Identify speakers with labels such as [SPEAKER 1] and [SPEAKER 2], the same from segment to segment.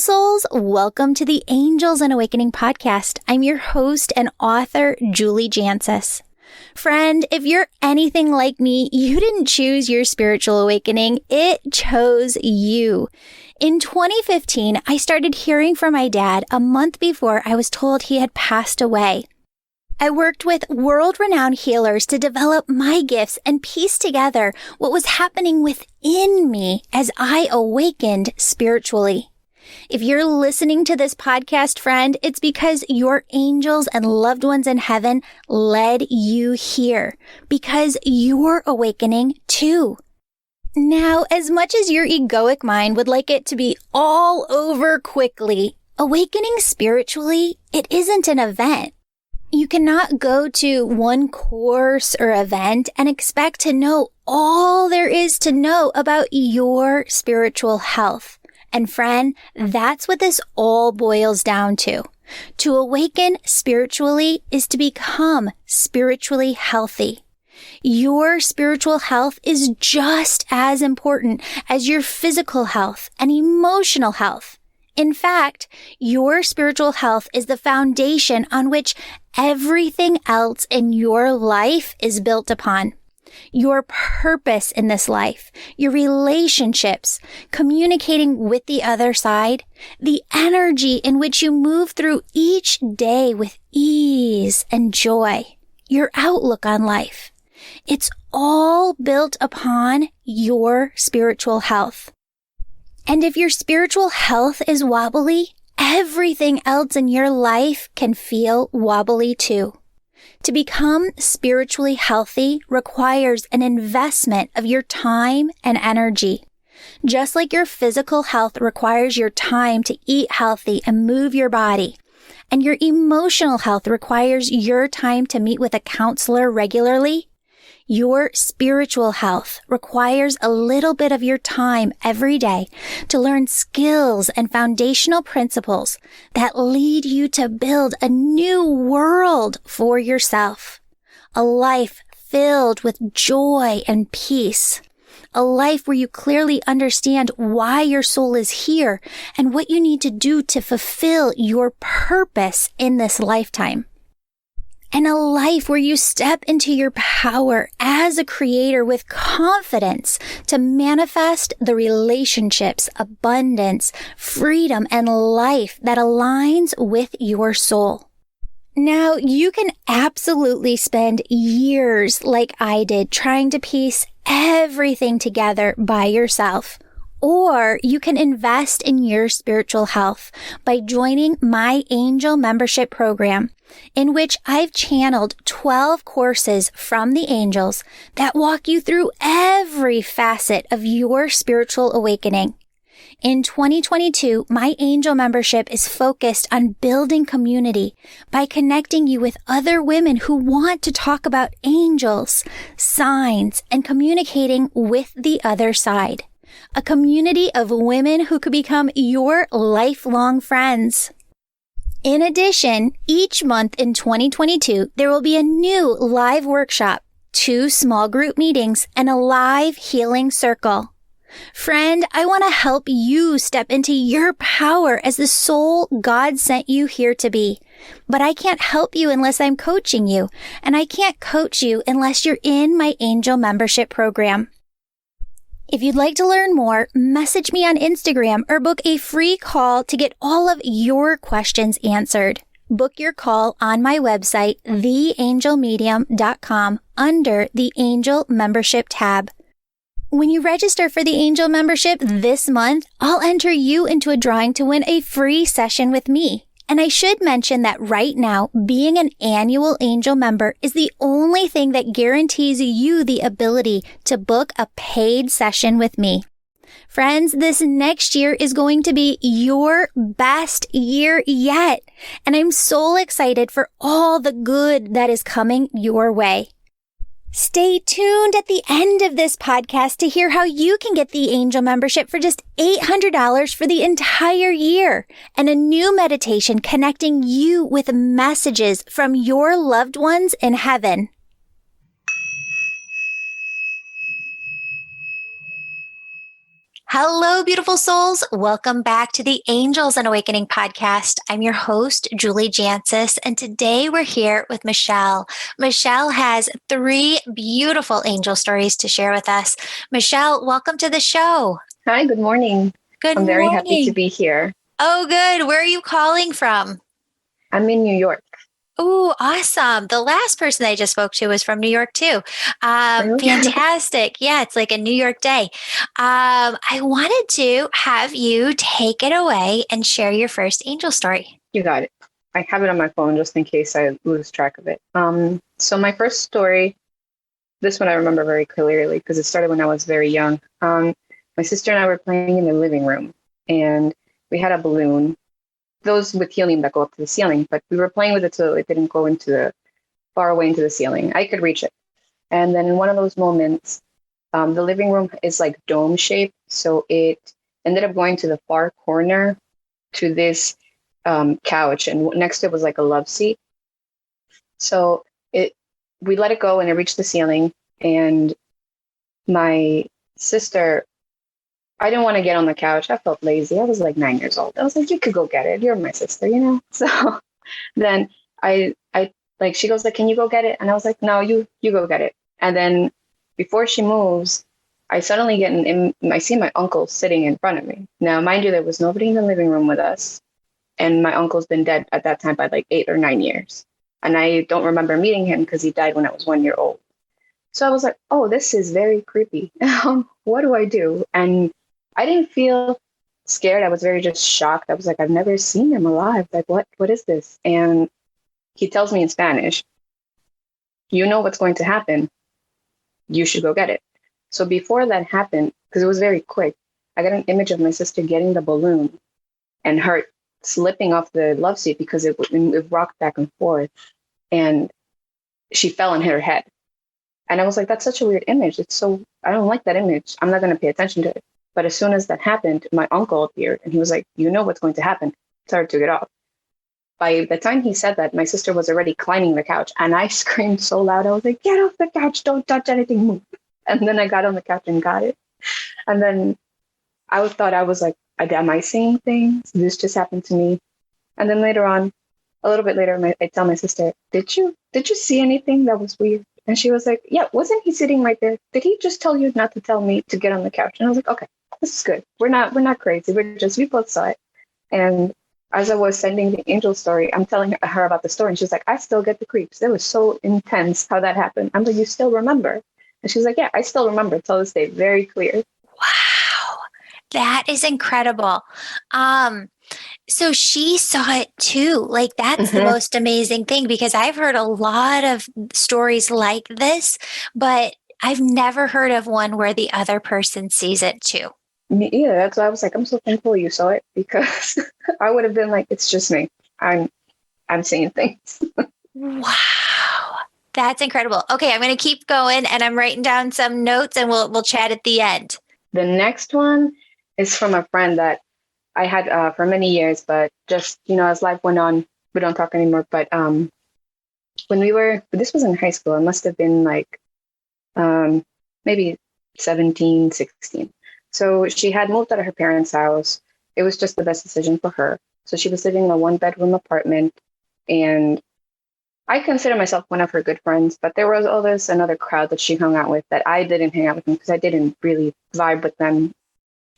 [SPEAKER 1] souls, welcome to the Angels and Awakening podcast. I'm your host and author, Julie Jancius. Friend, if you're anything like me, you didn't choose your spiritual awakening, it chose you. In 2015, I started hearing from my dad a month before I was told he had passed away. I worked with world-renowned healers to develop my gifts and piece together what was happening within me as I awakened spiritually. If you're listening to this podcast, friend, it's because your angels and loved ones in heaven led you here, because you're awakening too. Now, as much as your egoic mind would like it to be all over quickly, awakening spiritually, it isn't an event. You cannot go to one course or event and expect to know all there is to know about your spiritual health. And friend, that's what this all boils down to. To awaken spiritually is to become spiritually healthy. Your spiritual health is just as important as your physical health and emotional health. In fact, your spiritual health is the foundation on which everything else in your life is built upon. Your purpose in this life, your relationships, communicating with the other side, the energy in which you move through each day with ease and joy, your outlook on life. It's all built upon your spiritual health. And if your spiritual health is wobbly, everything else in your life can feel wobbly too. To become spiritually healthy requires an investment of your time and energy. Just like your physical health requires your time to eat healthy and move your body, and your emotional health requires your time to meet with a counselor regularly, your spiritual health requires a little bit of your time every day to learn skills and foundational principles that lead you to build a new world for yourself. A life filled with joy and peace. A life where you clearly understand why your soul is here and what you need to do to fulfill your purpose in this lifetime. And a life where you step into your power as a creator with confidence to manifest the relationships, abundance, freedom, and life that aligns with your soul. Now, you can absolutely spend years like I did trying to piece everything together by yourself. Or you can invest in your spiritual health by joining my Angel Membership Program, in which I've channeled 12 courses from the angels that walk you through every facet of your spiritual awakening. In 2022, my Angel Membership is focused on building community by connecting you with other women who want to talk about angels, signs, and communicating with the other side. A community of women who could become your lifelong friends. In addition, each month in 2022, there will be a new live workshop, 2 small group meetings, and a live healing circle. Friend, I want to help you step into your power as the soul God sent you here to be. But I can't help you unless I'm coaching you, and I can't coach you unless you're in my Angel Membership Program. If you'd like to learn more, message me on Instagram or book a free call to get all of your questions answered. Book your call on my website, theangelmedium.com, under the Angel Membership tab. When you register for the Angel Membership this month, I'll enter you into a drawing to win a free session with me. And I should mention that right now, being an annual Angel member is the only thing that guarantees you the ability to book a paid session with me. Friends, this next year is going to be your best year yet. And I'm so excited for all the good that is coming your way. Stay tuned at the end of this podcast to hear how you can get the Angel Membership for just $800 for the entire year, and a new meditation connecting you with messages from your loved ones in heaven. Hello, beautiful souls. Welcome back to the Angels and Awakening podcast. I'm your host, Julie Jancis, and today we're here with Mishelle. Mishelle has 3 beautiful angel stories to share with us. Mishelle, welcome to the show.
[SPEAKER 2] Hi, good morning.
[SPEAKER 1] Good
[SPEAKER 2] I'm very happy to
[SPEAKER 1] morning.
[SPEAKER 2] be here.
[SPEAKER 1] Oh, good. Where are you calling from?
[SPEAKER 2] I'm in New York.
[SPEAKER 1] Oh, awesome. The last person I just spoke to was from New York too.
[SPEAKER 2] Really?
[SPEAKER 1] Fantastic. Yeah, it's like a New York day. I wanted to have you take it away and share your first angel story.
[SPEAKER 2] You got it. I have it on my phone just in case I lose track of it. So my first story, this one I remember very clearly because it started when I was very young. My sister and I were playing in the living room, and we had a balloon, those with helium that go up to the ceiling, but we were playing with it so it didn't go far away into the ceiling. I could reach it. And then in one of those moments, the living room is like dome shaped. So it ended up going to the far corner to this couch, and next to it was like a love seat. So we let it go and it reached the ceiling. And my sister, I didn't want to get on the couch. I felt lazy. I was like 9 years old. I was like, you could go get it. You're my sister, you know? So then I like, she goes like, can you go get it? And I was like, no, you go get it. And then before she moves, I suddenly I see my uncle sitting in front of me. Now, mind you, there was nobody in the living room with us. And my uncle's been dead at that time by like 8 or 9 years. And I don't remember meeting him because he died when I was 1 year old. So I was like, oh, this is very creepy. What do I do? And I didn't feel scared. I was very just shocked. I was like, I've never seen him alive. Like, what is this? And he tells me in Spanish, you know what's going to happen. You should go get it. So before that happened, because it was very quick, I got an image of my sister getting the balloon and her slipping off the love seat because it rocked back and forth, and she fell and hit her head. And I was like, that's such a weird image. I don't like that image. I'm not going to pay attention to it. But as soon as that happened, my uncle appeared and he was like, you know what's going to happen. Started to get off. By the time he said that, my sister was already climbing the couch and I screamed so loud. I was like, get off the couch. Don't touch anything. Move. And then I got on the couch and got it. And then I thought I was like, am I seeing things? This just happened to me. And then later on, a little bit later, I tell my sister, did you see anything that was weird? And she was like, yeah, wasn't he sitting right there? Did he just tell you not to tell me to get on the couch? And I was like, okay, this is good. We're not crazy. We both saw it. And as I was sending the angel story, I'm telling her about the story. And she's like, I still get the creeps. It was so intense how that happened. I'm like, you still remember? And she's like, yeah, I still remember till this day, very clear.
[SPEAKER 1] Wow, that is incredible. So she saw it too. Like, that's the most amazing thing, because I've heard a lot of stories like this, but I've never heard of one where the other person sees it too.
[SPEAKER 2] Yeah, that's why I was like, I'm so thankful you saw it, because I would have been like, it's just me. I'm seeing things.
[SPEAKER 1] Wow. That's incredible. Okay, I'm going to keep going and I'm writing down some notes and we'll chat at the end.
[SPEAKER 2] The next one is from a friend that I had for many years, but just, as life went on, we don't talk anymore. But this was in high school, it must have been like maybe 17, 16. So she had moved out of her parents' house. It was just the best decision for her. So she was living in a 1-bedroom apartment, and I consider myself one of her good friends, but there was always another crowd that she hung out with that I didn't hang out with them because I didn't really vibe with them.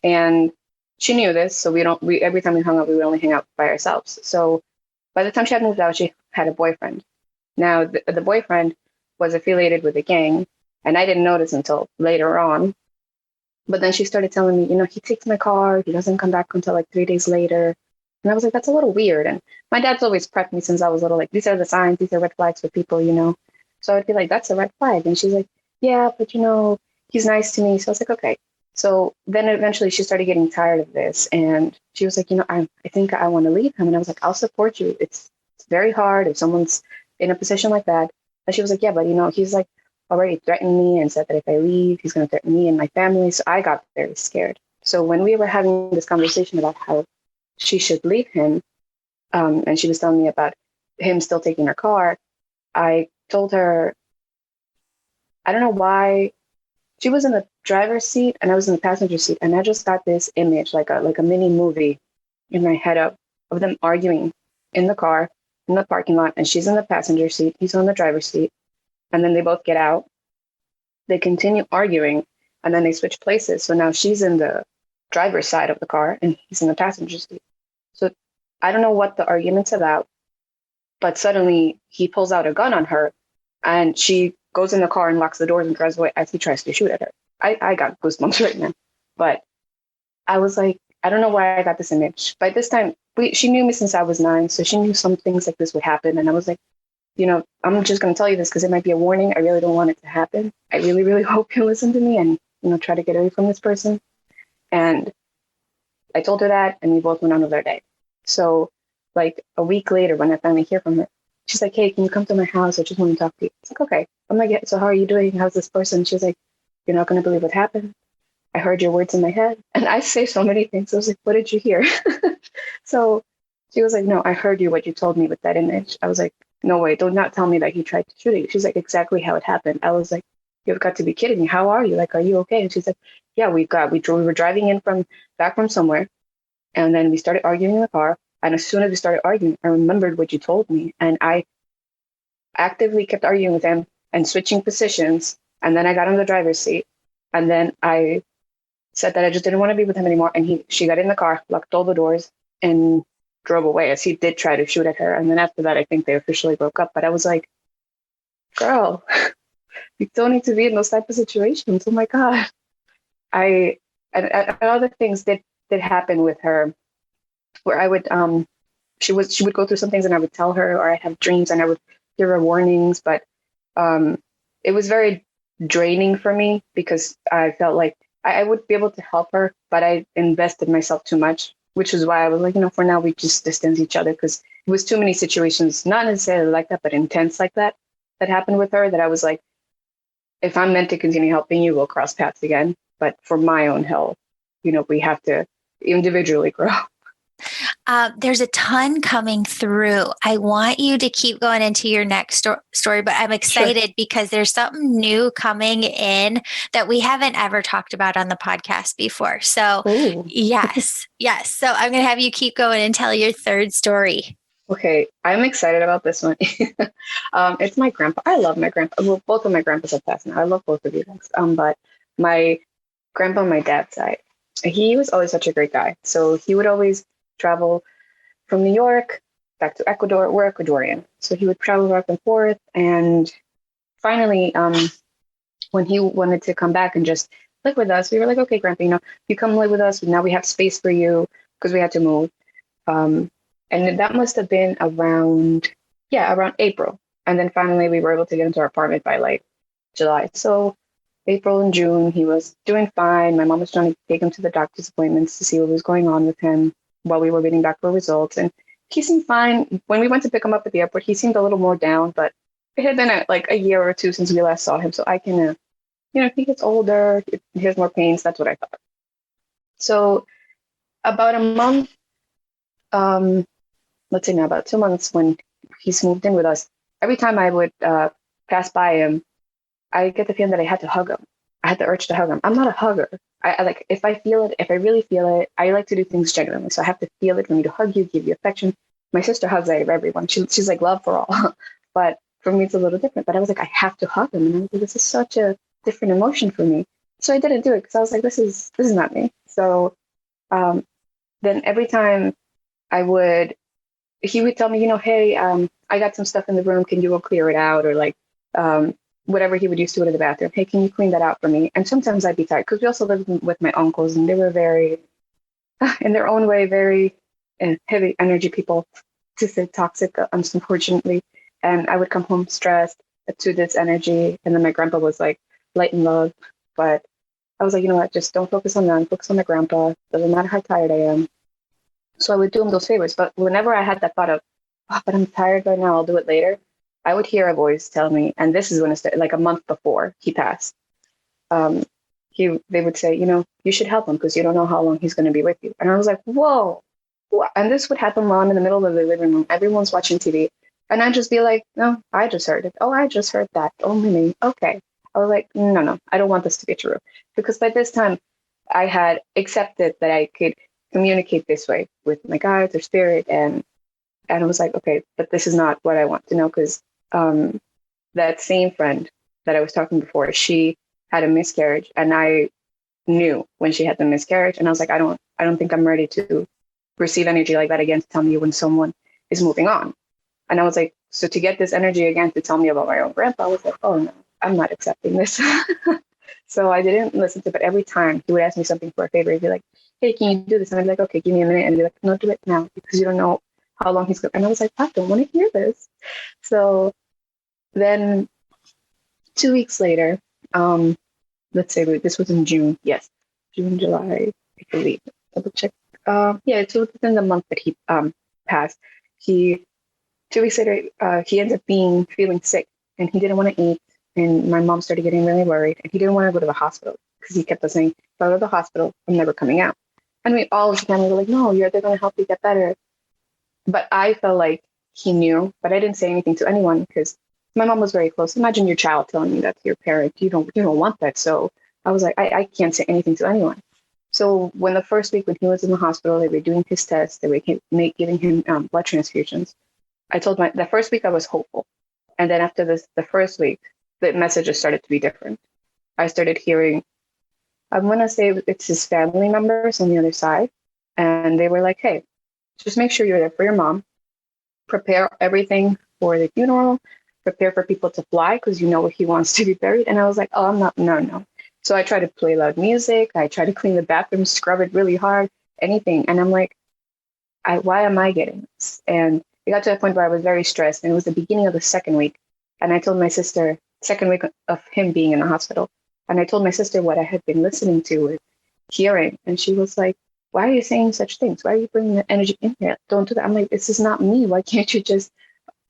[SPEAKER 2] And she knew this, so every time we hung out, we would only hang out by ourselves. So by the time she had moved out, she had a boyfriend. Now, the boyfriend was affiliated with a gang, and I didn't notice until later on. But then she started telling me, he takes my car, he doesn't come back until like 3 days later. And I was like, that's a little weird. And my dad's always prepped me since I was little, like, these are the signs, these are red flags for people. So I'd be like, that's a red flag. And she's like, yeah, but he's nice to me. So I was like, okay. So then eventually she started getting tired of this. And she was like, I think I want to leave him. And I was like, I'll support you. It's very hard if someone's in a position like that. And she was like, yeah, but he's like already threatened me and said that if I leave, he's going to threaten me and my family. So I got very scared. So when we were having this conversation about how she should leave him, and she was telling me about him still taking her car, I told her, I don't know why she was in the driver's seat and I was in the passenger seat, and I just got this image, like a mini movie in my head of them arguing in the car, in the parking lot, and she's in the passenger seat, he's on the driver's seat, and then they both get out. They continue arguing, and then they switch places. So now she's in the driver's side of the car and he's in the passenger seat. So I don't know what the argument's about, but suddenly he pulls out a gun on her, and she goes in the car and locks the doors and drives away as he tries to shoot at her. I got goosebumps right now. But I was like, I don't know why I got this image. By this time, she knew me since I was 9, so she knew some things like this would happen. And I was like, I'm just going to tell you this because it might be a warning. I really don't want it to happen. I really, really hope you listen to me and, try to get away from this person. And I told her that, and we both went on with our day. So like a week later, when I finally hear from her, she's like, hey, can you come to my house? I just want to talk to you. It's like, okay. I'm like, yeah, so how are you doing? How's this person? She's like, you're not going to believe what happened. I heard your words in my head. And I say so many things. I was like, what did you hear? So she was like, no, I heard what you told me with that image. I was like, no way, do not tell me that he tried to shoot you. She's like, exactly how it happened. I was like, you've got to be kidding me. How are you? Like, are you okay? And she's like, yeah, we were driving in back from somewhere. And then we started arguing in the car. And as soon as we started arguing, I remembered what you told me. And I actively kept arguing with him and switching positions. And then I got in the driver's seat. And then I said that I just didn't want to be with him anymore. And she got in the car, locked all the doors, and drove away, as he did try to shoot at her. And then after that, I think they officially broke up. But I was like, girl, you don't need to be in those type of situations. Oh my God. And other things did happen with her, where I would she would go through some things and I would tell her, or I'd have dreams and I would give her warnings. But it was very draining for me because I felt like I would be able to help her, but I invested myself too much, which is why I was like, for now we just distance each other, because it was too many situations, not necessarily like that, but intense like that happened with her, that I was like, if I'm meant to continue helping you, we'll cross paths again. But for my own health, we have to individually grow.
[SPEAKER 1] There's a ton coming through. I want you to keep going into your next story, but I'm excited because there's something new coming in that we haven't ever talked about on the podcast before. So yes. So I'm going to have you keep going and tell your third story.
[SPEAKER 2] Okay, I'm excited about this one. It's my grandpa. I love my grandpa. Well, both of my grandpas have passed now. I love both of you guys. But my grandpa on my dad's side, he was always such a great guy. So he would always travel from New York back to Ecuador. We're Ecuadorian. So he would travel back and forth. And finally, when he wanted to come back and just live with us, we were like, okay, Grandpa, you come live with us. Now we have space for you, because we had to move. And that must have been around April. And then finally we were able to get into our apartment by like July. So April and June, he was doing fine. My mom was trying to take him to the doctor's appointments to see what was going on with him while we were waiting back for results. And he seemed fine. When we went to pick him up at the airport, he seemed a little more down, but it had been like a year or two since we last saw him. So I can, he gets older, he has more pains. That's what I thought. So about a month, let's say now about 2 months, when he's moved in with us, every time I would pass by him, I get the feeling that I had to hug him. I had the urge to hug him. I'm not a hugger. I like, if I feel it, if I really feel it, I like to do things genuinely. So I have to feel it for me to hug you, give you affection. My sister hugs out of everyone. She's like love for all. But for me, it's a little different. But I was like, I have to hug him. And I was like, this is such a different emotion for me. So I didn't do it because I was like, this is not me. So then every time he would tell me, hey, I got some stuff in the room. Can you go clear it out? Or like, whatever he would use to go to the bathroom. Hey, can you clean that out for me? And sometimes I'd be tired, because we also lived with my uncles, and they were very, in their own way, very heavy energy people, to say toxic, unfortunately. And I would come home stressed to this energy. And then my grandpa was like light and love. But I was like, you know what, just don't focus on them. Focus on my grandpa. Doesn't matter how tired I am. So I would do him those favors. But whenever I had that thought of, but I'm tired right now, I'll do it later, I would hear a voice tell me, and this is when it started, like a month before he passed. They would say, you should help him because you don't know how long he's going to be with you. And I was like, whoa. And this would happen while I'm in the middle of the living room. Everyone's watching TV. And I'd just be like, no, I just heard it. Oh, I just heard that. Only me. Okay. I was like, no, I don't want this to be true. Because by this time, I had accepted that I could communicate this way with my guides or spirit. And I was like, okay, but this is not what I want to know. Because that same friend that I was talking before, she had a miscarriage. And I knew when she had the miscarriage. And I was like, I don't think I'm ready to receive energy like that again to tell me when someone is moving on. And I was like, so to get this energy again to tell me about my own grandpa, I was like, oh no, I'm not accepting this. So I didn't listen to it. But every time he would ask me something for a favor, he'd be like, hey, can you do this? And I'd be like, okay, give me a minute. And he'd be like, no, do it now because you don't know how long he's going to. And I was like, I don't want to hear this. So then 2 weeks later, let's say this was in June. Yes, June, July, I believe. Double check. Yeah, it was within the month that he passed. 2 weeks later, he ended up feeling sick, and he didn't want to eat. And my mom started getting really worried, and he didn't want to go to the hospital because he kept us saying, "If I go to the hospital, I'm never coming out." And we all as a family were like, "No, they're going to help you get better." But I felt like he knew, but I didn't say anything to anyone because my mom was very close. Imagine your child telling you that to your parent. You don't want that. So I was like, I can't say anything to anyone. So when the first week when he was in the hospital, they were doing his tests, they were giving him blood transfusions. The first week I was hopeful. And then after the first week, the messages started to be different. I started hearing, I'm going to say it's his family members on the other side. And they were like, hey, just make sure you're there for your mom. Prepare everything for the funeral. Prepare for people to fly because you know he wants to be buried. And I was like, oh, I'm not, no. So I tried to play loud music. I tried to clean the bathroom, scrub it really hard, anything. And I'm like, why am I getting this? And it got to a point where I was very stressed. And it was the beginning of the second week. And I told my sister, second week of him being in the hospital. And I told my sister what I had been listening to and hearing. And she was like, why are you saying such things? Why are you bringing the energy in here? Don't do that. I'm like, this is not me. Why can't you just,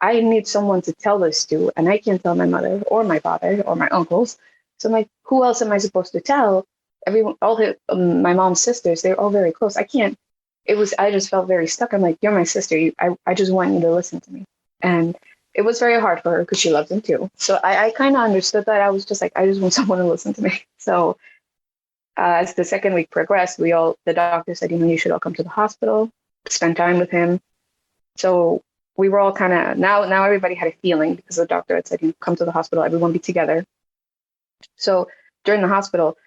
[SPEAKER 2] I need someone to tell this to. And I can't tell my mother or my father or my uncles. So I'm like, who else am I supposed to tell? Everyone, my mom's sisters, they're all very close. I can't, I just felt very stuck. I'm like, you're my sister. I just want you to listen to me. And it was very hard for her because she loves him too. So I kind of understood that. I was just like, I just want someone to listen to me. So as the second week progressed, the doctor said, you should all come to the hospital, spend time with him. So we were all kind of, now everybody had a feeling because the doctor had said, come to the hospital, everyone be together. So during the hospital,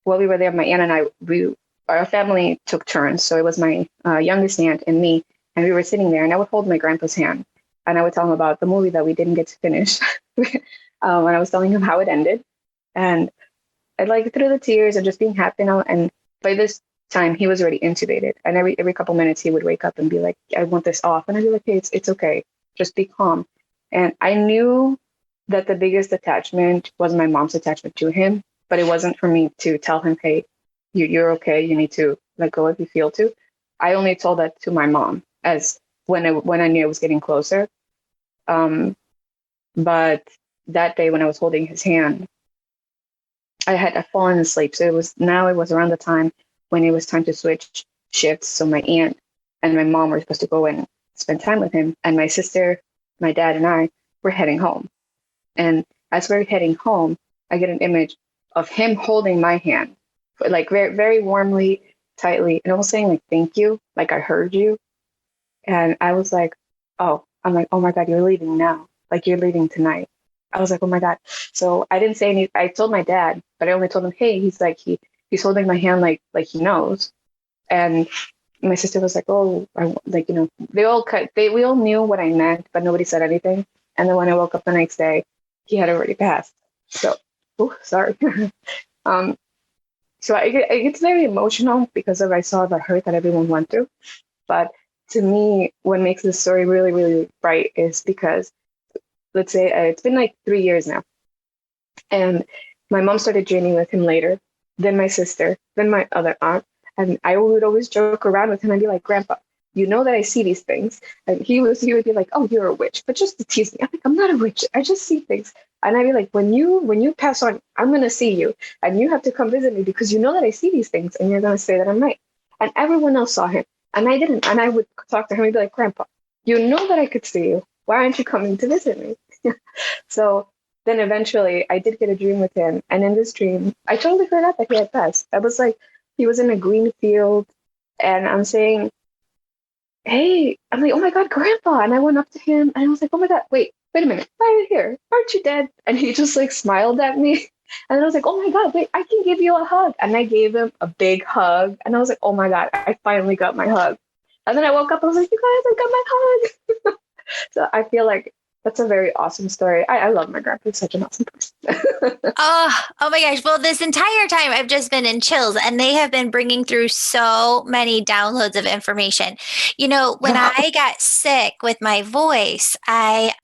[SPEAKER 2] while we were there, my aunt and I, our family took turns. So it was my youngest aunt and me, and we were sitting there, and I would hold my grandpa's hand, and I would tell him about the movie that we didn't get to finish. And I was telling him how it ended, and I'd like through the tears and just being happy now. And by this time, he was already intubated, and every couple minutes he would wake up and be like, "I want this off," and I'd be like, "Hey, it's okay, just be calm." And I knew that the biggest attachment was my mom's attachment to him, but it wasn't for me to tell him, "Hey, you're okay. You need to let go if you feel to." I only told that to my mom as when I knew it was getting closer. But that day when I was holding his hand, I'd fallen asleep. So it was around the time when it was time to switch shifts. So my aunt and my mom were supposed to go and spend time with him. And my sister, my dad, and I were heading home. And as we're heading home, I get an image of him holding my hand, like very, very warmly, tightly, and almost saying like, "Thank you," like I heard you. And I was like, I'm like, "Oh my God, you're leaving now. Like you're leaving tonight." I was like, "Oh my God." So I didn't say any, I told my dad, but I only told him, "Hey," he's like, he's holding my hand like he knows. And my sister was like, "Oh, we all knew what I meant, but nobody said anything." And then when I woke up the next day, he had already passed. So, sorry. So it gets very emotional because I saw the hurt that everyone went through. But to me, what makes this story really, really bright is because, let's say it's been like 3 years now. And my mom started journeying with him later, then my sister, then my other aunt. And I would always joke around with him and be like, "Grandpa, you know that I see these things." And he would be like, "Oh, you're a witch," but just to tease me. I'm like, "I'm not a witch. I just see things." And I'd be like, when you pass on, I'm going to see you, and you have to come visit me because you know that I see these things, and you're going to say that I'm right. And everyone else saw him, and I didn't. And I would talk to him and be like, "Grandpa, you know that I could see you. Why aren't you coming to visit me?" So then eventually I did get a dream with him. And in this dream, I totally forgot that he had passed. I was like, he was in a green field and I'm saying, hey, I'm like, oh my God, Grandpa. And I went up to him and I was like, oh my God, wait a minute. Why are you here? Aren't you dead? And he just like smiled at me. And I was like, oh my God, wait, I can give you a hug. And I gave him a big hug. And I was like, oh my God, I finally got my hug. And then I woke up and I was like, you guys, I got my hug. So I feel like that's a very awesome story. I love my grandpa. He's such an awesome person.
[SPEAKER 1] Oh my gosh. Well, this entire time I've just been in chills and they have been bringing through so many downloads of information. You know, when I got sick with my voice, I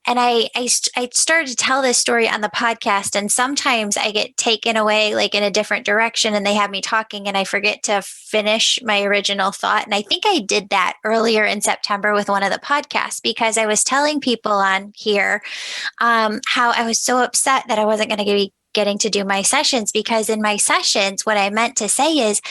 [SPEAKER 1] started to tell this story on the podcast and sometimes I get taken away like in a different direction and they have me talking and I forget to finish my original thought. And I think I did that earlier in September with one of the podcasts because I was telling people on here how I was so upset that I wasn't going to be getting to do my sessions because in my sessions, what I meant to say is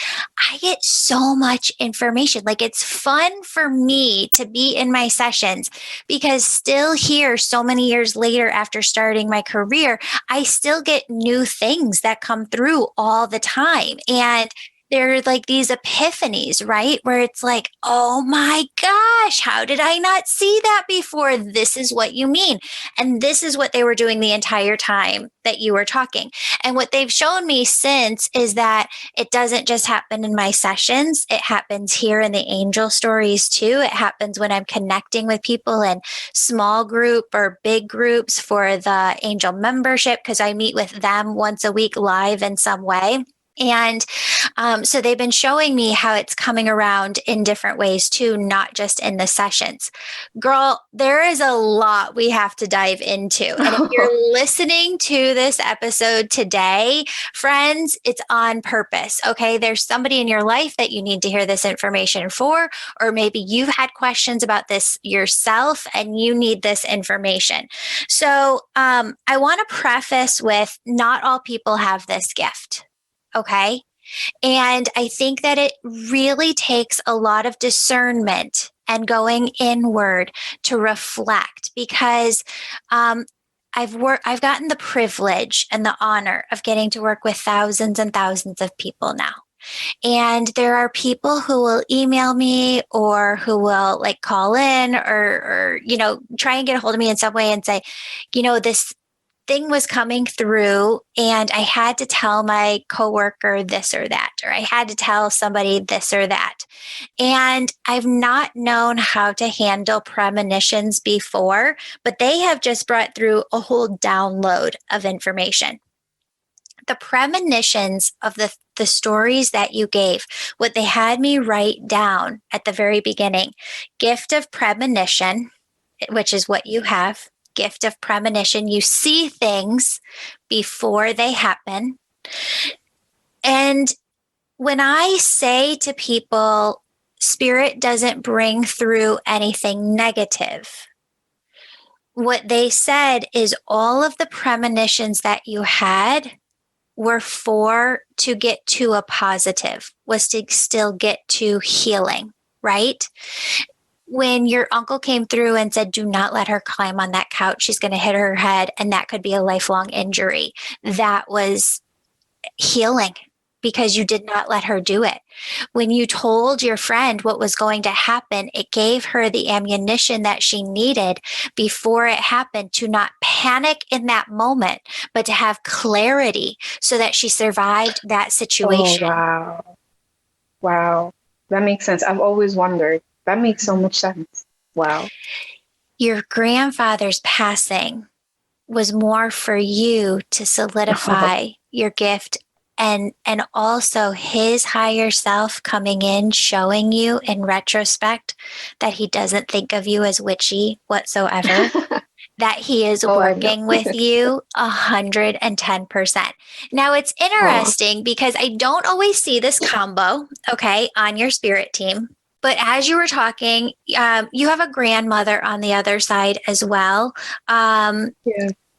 [SPEAKER 1] I get so much information. Like it's fun for me to be in my sessions because still here, so many years later after starting my career, I still get new things that come through all the time. And they're like these epiphanies, right? Where it's like, oh my gosh, how did I not see that before? This is what you mean. And this is what they were doing the entire time that you were talking. And what they've shown me since is that it doesn't just happen in my sessions. It happens here in the angel stories too. It happens when I'm connecting with people in small group or big groups for the angel membership, because I meet with them once a week live in some way. And so they've been showing me how it's coming around in different ways too, not just in the sessions. Girl, there is a lot we have to dive into. And if you're listening to this episode today, friends, it's on purpose. Okay. There's somebody in your life that you need to hear this information for, or maybe you've had questions about this yourself and you need this information. So I want to preface with not all people have this gift. Okay. And I think that it really takes a lot of discernment and going inward to reflect because I've gotten the privilege and the honor of getting to work with thousands and thousands of people now. And there are people who will email me or who will like call in or try and get a hold of me in some way and say, this thing was coming through and I had to tell my coworker this or that, or I had to tell somebody this or that. And I've not known how to handle premonitions before, but they have just brought through a whole download of information. The premonitions of the stories that you gave, what they had me write down at the very beginning, gift of premonition, which is what you have. Gift of premonition. You see things before they happen. And when I say to people, spirit doesn't bring through anything negative, what they said is all of the premonitions that you had were to get to a positive, was to still get to healing, right? When your uncle came through and said, do not let her climb on that couch, she's going to hit her head and that could be a lifelong injury. That was healing because you did not let her do it. When you told your friend what was going to happen, it gave her the ammunition that she needed before it happened to not panic in that moment, but to have clarity so that she survived that situation.
[SPEAKER 2] Oh, wow. Wow. That makes sense. I've always wondered. That makes so much sense. Wow.
[SPEAKER 1] Your grandfather's passing was more for you to solidify your gift and also his higher self coming in, showing you in retrospect that he doesn't think of you as witchy whatsoever, that he is working with you 110%. Now it's interesting because I don't always see this combo, okay, on your spirit team. But as you were talking, you have a grandmother on the other side as well.
[SPEAKER 2] Yeah.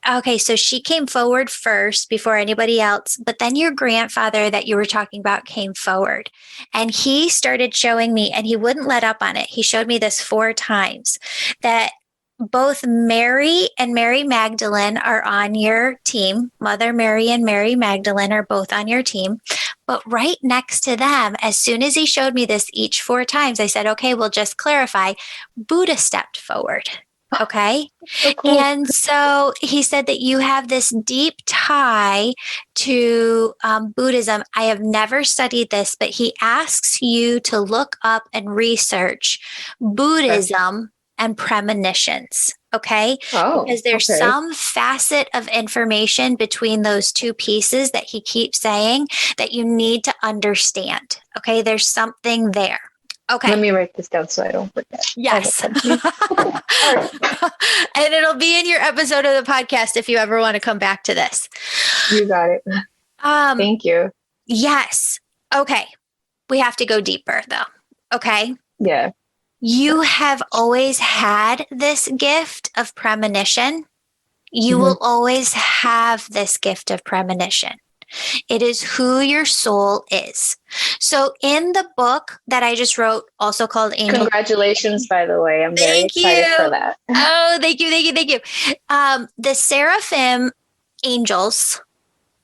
[SPEAKER 1] Okay, so she came forward first before anybody else, but then your grandfather that you were talking about came forward and he started showing me, and he wouldn't let up on it. He showed me this 4 times, that both Mary and Mary Magdalene are on your team. Mother Mary and Mary Magdalene are both on your team. But right next to them, as soon as he showed me this each 4 times, I said, okay, we'll just clarify. Buddha stepped forward. Okay.
[SPEAKER 2] So cool.
[SPEAKER 1] And so he said that you have this deep tie to Buddhism. I have never studied this, but he asks you to look up and research Buddhism and premonitions. Okay.
[SPEAKER 2] Oh,
[SPEAKER 1] Because there's
[SPEAKER 2] okay.
[SPEAKER 1] some facet of information between those two pieces that he keeps saying that you need to understand. Okay. There's something there. Okay.
[SPEAKER 2] Let me write this down so I don't forget.
[SPEAKER 1] Yes.
[SPEAKER 2] Okay.
[SPEAKER 1] And it'll be in your episode of the podcast if you ever want to come back to this.
[SPEAKER 2] You got it. Thank you.
[SPEAKER 1] Yes. Okay. We have to go deeper though. Okay.
[SPEAKER 2] Yeah.
[SPEAKER 1] You have always had this gift of premonition. You will always have this gift of premonition. It is who your soul is. So in the book that I just wrote, also called Angel.
[SPEAKER 2] Congratulations, by the way. I'm very excited for that.
[SPEAKER 1] Oh, thank you. The Seraphim angels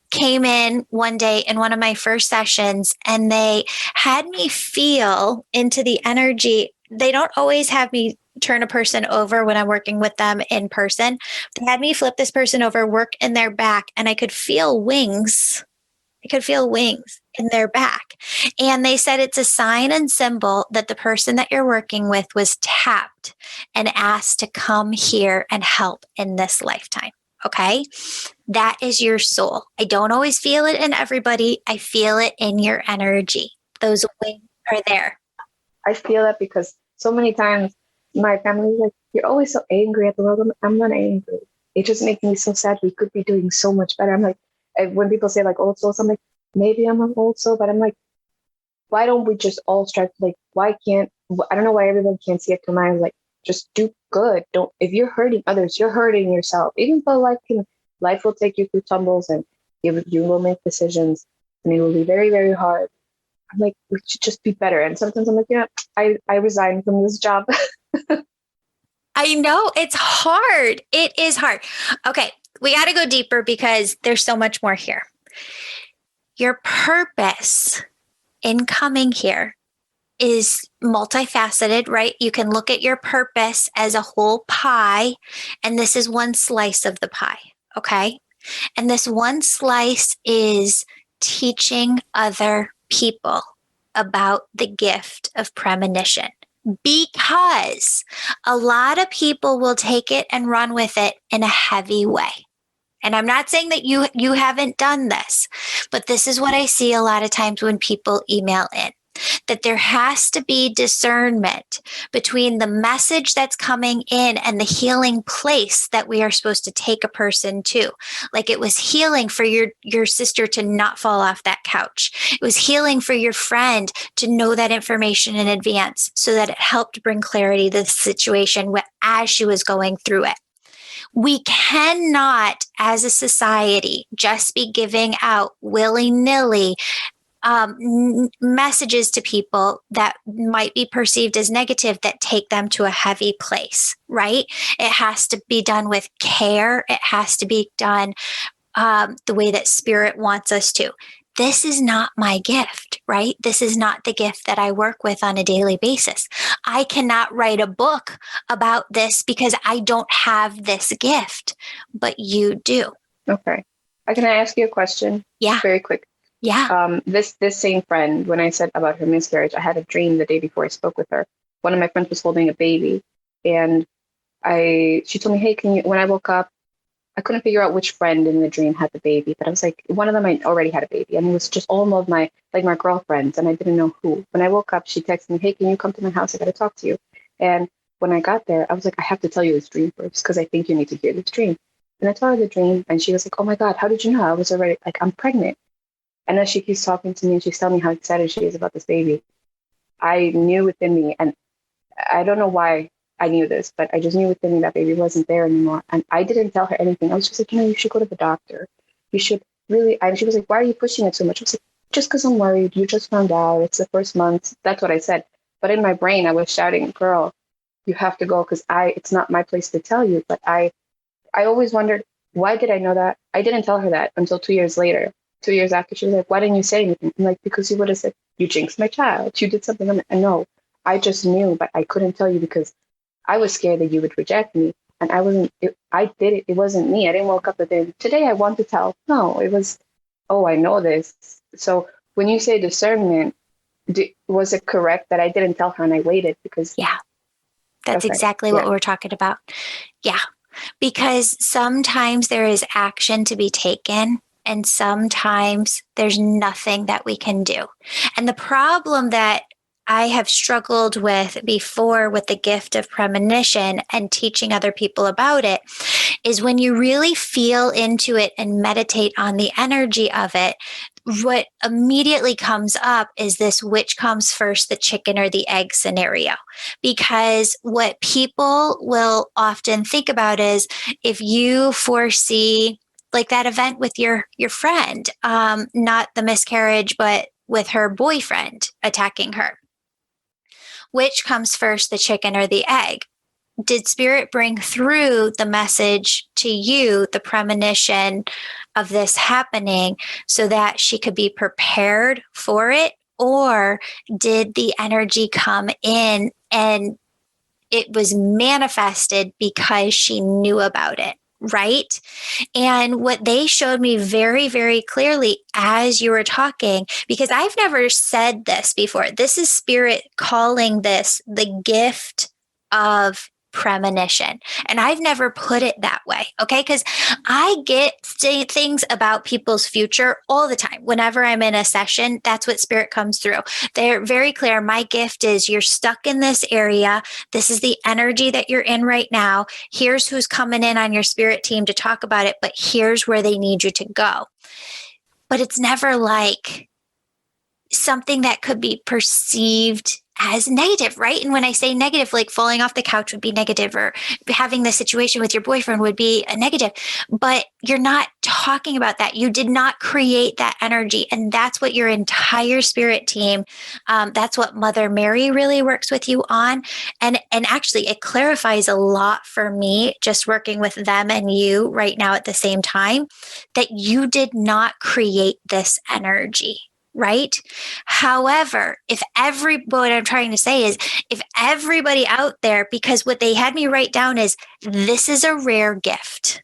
[SPEAKER 1] came in one day in one of my first sessions, and they had me feel into the energy. They don't always have me turn a person over when I'm working with them in person. They had me flip this person over, work in their back, and I could feel wings. I could feel wings in their back. And they said it's a sign and symbol that the person that you're working with was tapped and asked to come here and help in this lifetime. Okay. That is your soul. I don't always feel it in everybody. I feel it in your energy. Those wings are there.
[SPEAKER 2] I feel that because so many times my family is like, you're always so angry at the world. I'm not angry. It just makes me so sad. We could be doing so much better. I'm like, when people say like old souls, I'm like, maybe I'm an old soul, but I'm like, why don't we just all strive? Like, I don't know why everyone can't see it to mind. Like, just do good. If you're hurting others, you're hurting yourself. Even though life will take you through tumbles and you will make decisions and it will be very, very hard. I'm like, we should just be better. And sometimes I'm like, I resign from this job.
[SPEAKER 1] I know it's hard. It is hard. Okay. We got to go deeper because there's so much more here. Your purpose in coming here is multifaceted, right? You can look at your purpose as a whole pie, and this is one slice of the pie. Okay. And this one slice is teaching other people about the gift of premonition, because a lot of people will take it and run with it in a heavy way. And I'm not saying that you haven't done this, but this is what I see a lot of times when people email in, that there has to be discernment between the message that's coming in and the healing place that we are supposed to take a person to. Like it was healing for your sister to not fall off that couch. It was healing for your friend to know that information in advance so that it helped bring clarity to the situation as she was going through it. We cannot, as a society, just be giving out willy-nilly messages to people that might be perceived as negative that take them to a heavy place, right? It has to be done with care. It has to be done the way that spirit wants us to. This is not my gift, right? This is not the gift that I work with on a daily basis. I cannot write a book about this because I don't have this gift, but you do.
[SPEAKER 2] Okay. Can I ask you a question?
[SPEAKER 1] Yeah.
[SPEAKER 2] Very quick.
[SPEAKER 1] Yeah.
[SPEAKER 2] This same friend, when I said about her miscarriage, I had a dream the day before I spoke with her. One of my friends was holding a baby, and she told me, hey, when I woke up, I couldn't figure out which friend in the dream had the baby, but I was like, one of them I already had a baby, and it was just all of my girlfriends, and I didn't know who. When I woke up, she texted me, hey, can you come to my house? I got to talk to you. And when I got there, I was like, I have to tell you this dream first, because I think you need to hear this dream. And I told her the dream, and she was like, oh my God, how did you know? I was already, I'm pregnant. And as she keeps talking to me and she's telling me how excited she is about this baby, I knew within me, and I don't know why I knew this, but I just knew within me that baby wasn't there anymore. And I didn't tell her anything. I was just like, you should go to the doctor. You should really. And she was like, why are you pushing it so much? I was like, just because I'm worried. You just found out. It's the first month. That's what I said. But in my brain, I was shouting, girl, you have to go because it's not my place to tell you. But I always wondered, why did I know that? I didn't tell her that until 2 years later. 2 years after, she was like, why didn't you say anything? I'm like, because you would have said, you jinxed my child. You did something. I'm like, no, I just knew, but I couldn't tell you because I was scared that you would reject me. And I wasn't, I did it. It wasn't me. I didn't wake up the day, today I want to tell. No, it was, oh, I know this. So when you say discernment, was it correct that I didn't tell her and I waited because?
[SPEAKER 1] Yeah, that's exactly what we're talking about. Yeah, because sometimes there is action to be taken and sometimes there's nothing that we can do. And the problem that I have struggled with before with the gift of premonition and teaching other people about it is when you really feel into it and meditate on the energy of it, what immediately comes up is this which comes first, the chicken or the egg scenario. Because what people will often think about is if you foresee like that event with your friend, not the miscarriage, but with her boyfriend attacking her. Which comes first, the chicken or the egg? Did Spirit bring through the message to you, the premonition of this happening, so that she could be prepared for it? Or did the energy come in and it was manifested because she knew about it? Right? And what they showed me very, very clearly as you were talking, because I've never said this before, this is Spirit calling this the gift of premonition. And I've never put it that way. Okay. Because I get things about people's future all the time. Whenever I'm in a session, that's what Spirit comes through. They're very clear. My gift is you're stuck in this area. This is the energy that you're in right now. Here's who's coming in on your Spirit team to talk about it, but here's where they need you to go. But it's never like something that could be perceived as negative, right? And when I say negative, like falling off the couch would be negative, or having the situation with your boyfriend would be a negative, but you're not talking about that. You did not create that energy. And that's what your entire Spirit team, that's what Mother Mary really works with you on. And actually it clarifies a lot for me, just working with them and you right now at the same time, that you did not create this energy. Right? However, what I'm trying to say is if everybody out there, because what they had me write down is this is a rare gift.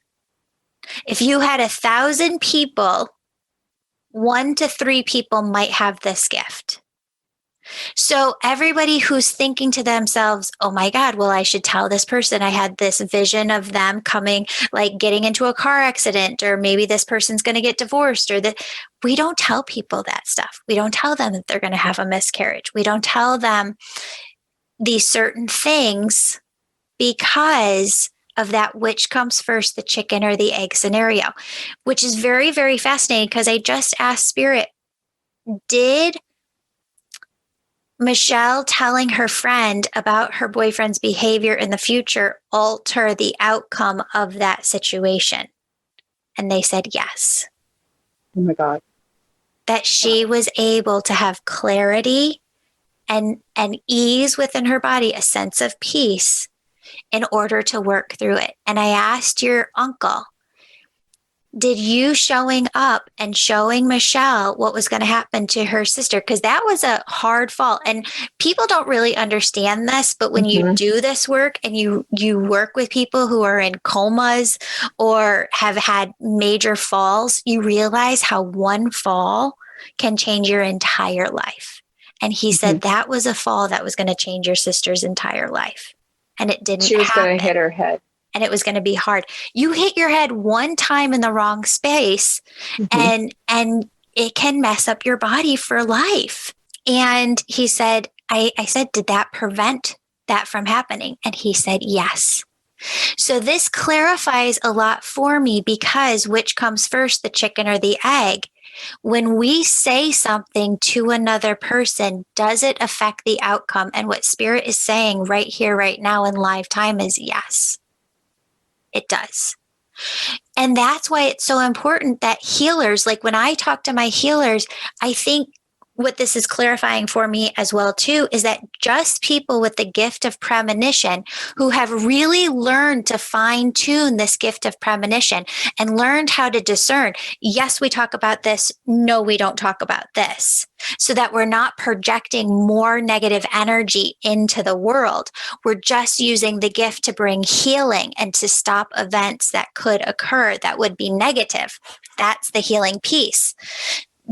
[SPEAKER 1] If you had 1,000 people, 1 to 3 people might have this gift. So everybody who's thinking to themselves, oh my God, well, I should tell this person I had this vision of them coming, like getting into a car accident, or maybe this person's going to get divorced, or that we don't tell people that stuff. We don't tell them that they're going to have a miscarriage. We don't tell them these certain things because of that which comes first, the chicken or the egg scenario, which is very, very fascinating because I just asked Spirit, did Mishelle telling her friend about her boyfriend's behavior in the future alter the outcome of that situation? And they said yes.
[SPEAKER 2] Oh my God.
[SPEAKER 1] That she was able to have clarity and ease within her body, a sense of peace in order to work through it. And I asked your uncle, did you showing up and showing Mishelle what was going to happen to her sister? Because that was a hard fall. And people don't really understand this, but when you do this work and you work with people who are in comas or have had major falls, you realize how one fall can change your entire life. And he said that was a fall that was going to change your sister's entire life. And it didn't happen.
[SPEAKER 2] She was going to hit her head.
[SPEAKER 1] And it was going to be hard. You hit your head one time in the wrong space and it can mess up your body for life. And he said, I said, did that prevent that from happening? And he said, yes. So this clarifies a lot for me because which comes first, the chicken or the egg? When we say something to another person, does it affect the outcome? And what Spirit is saying right here, right now in live time is yes. It does. And that's why it's so important that healers, like when I talk to my healers, I think what this is clarifying for me as well too is that just people with the gift of premonition who have really learned to fine tune this gift of premonition and learned how to discern, yes, we talk about this, no, we don't talk about this, so that we're not projecting more negative energy into the world. We're just using the gift to bring healing and to stop events that could occur that would be negative. That's the healing piece.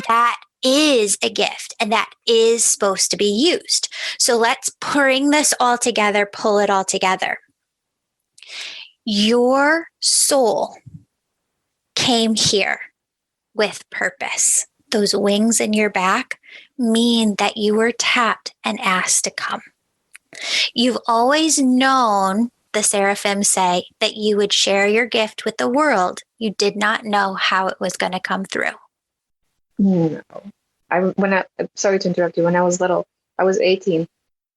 [SPEAKER 1] That is a gift and that is supposed to be used. So let's bring this all together, pull it all together. Your soul came here with purpose. Those wings in your back mean that you were tapped and asked to come. You've always known, the seraphim say, that you would share your gift with the world. You did not know how it was going to come through.
[SPEAKER 2] No. Sorry to interrupt you. When I was little, I was 18.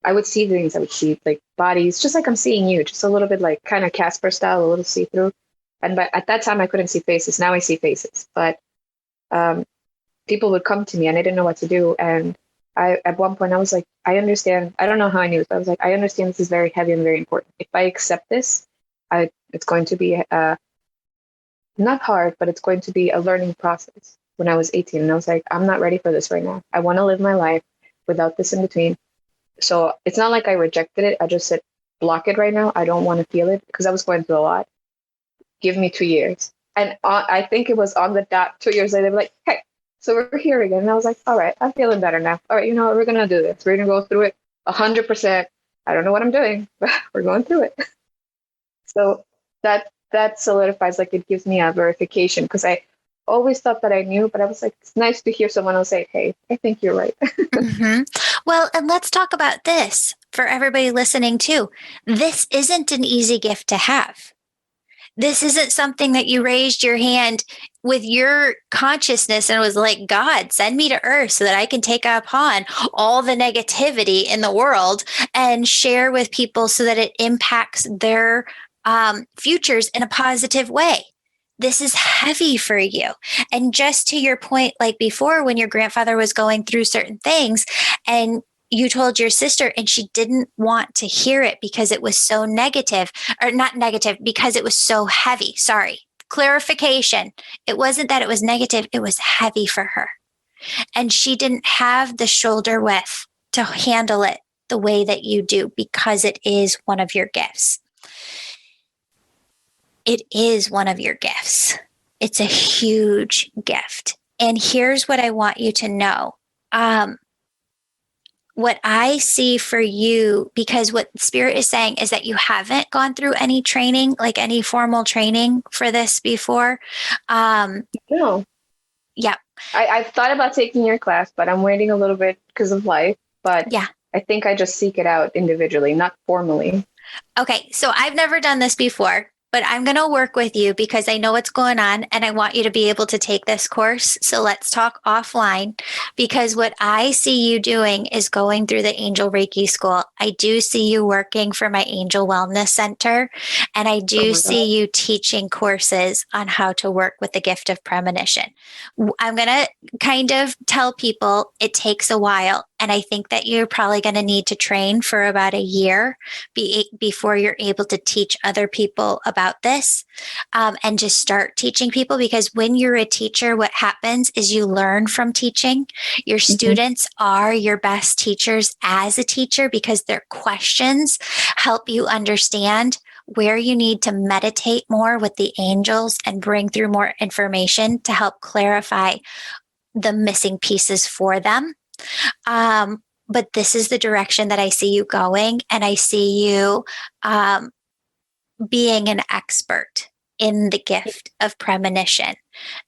[SPEAKER 2] I would see things. I would see like bodies, just like I'm seeing you, just a little bit like kind of Casper style, a little see-through. But at that time, I couldn't see faces. Now I see faces. But people would come to me and I didn't know what to do. And at one point I was like, I understand. I don't know how I knew, but I was like, I understand this is very heavy and very important. If I accept this, it's going to be not hard, but it's going to be a learning process. When I was 18, and I was like, I'm not ready for this right now. I want to live my life without this in between. So it's not like I rejected it. I just said, block it right now. I don't want to feel it because I was going through a lot. Give me 2 years. And I think it was on the dot 2 years later, they were like, hey, so we're here again. And I was like, all right, I'm feeling better now. All right, you know what? We're going to do this. We're going to go through it 100%. I don't know what I'm doing, but we're going through it. So that solidifies, like it gives me a verification because I always thought that I knew, but I was like, it's nice to hear someone else say, hey, I think you're right.
[SPEAKER 1] Mm-hmm. Well, and let's talk about this for everybody listening too. This isn't an easy gift to have. This isn't something that you raised your hand with your consciousness and was like, God, send me to earth so that I can take upon all the negativity in the world and share with people so that it impacts their futures in a positive way. This is heavy for you. And just to your point, like before, when your grandfather was going through certain things and you told your sister and she didn't want to hear it because it was so negative, or not negative, because it was so heavy. Sorry. Clarification. It wasn't that it was negative. It was heavy for her. And she didn't have the shoulder width to handle it the way that you do because it is one of your gifts. It is one of your gifts. It's a huge gift. And here's what I want you to know. What I see for you, because what Spirit is saying is that you haven't gone through any training, like any formal training for this before.
[SPEAKER 2] No.
[SPEAKER 1] Yeah.
[SPEAKER 2] I've thought about taking your class, but I'm waiting a little bit because of life. But
[SPEAKER 1] yeah,
[SPEAKER 2] I think I just seek it out individually, not formally.
[SPEAKER 1] Okay. So I've never done this before, but I'm going to work with you because I know what's going on and I want you to be able to take this course. So let's talk offline, because what I see you doing is going through the Angel Reiki School. I do see you working for my Angel Wellness Center, and I do see you teaching courses on how to work with the gift of premonition. I'm going to kind of tell people it takes a while. And I think that you're probably going to need to train for about a year before you're able to teach other people about this, and just start teaching people. Because when you're a teacher, what happens is you learn from teaching. Your students are your best teachers as a teacher because their questions help you understand where you need to meditate more with the angels and bring through more information to help clarify the missing pieces for them. But this is the direction that I see you going, and I see you being an expert in the gift of premonition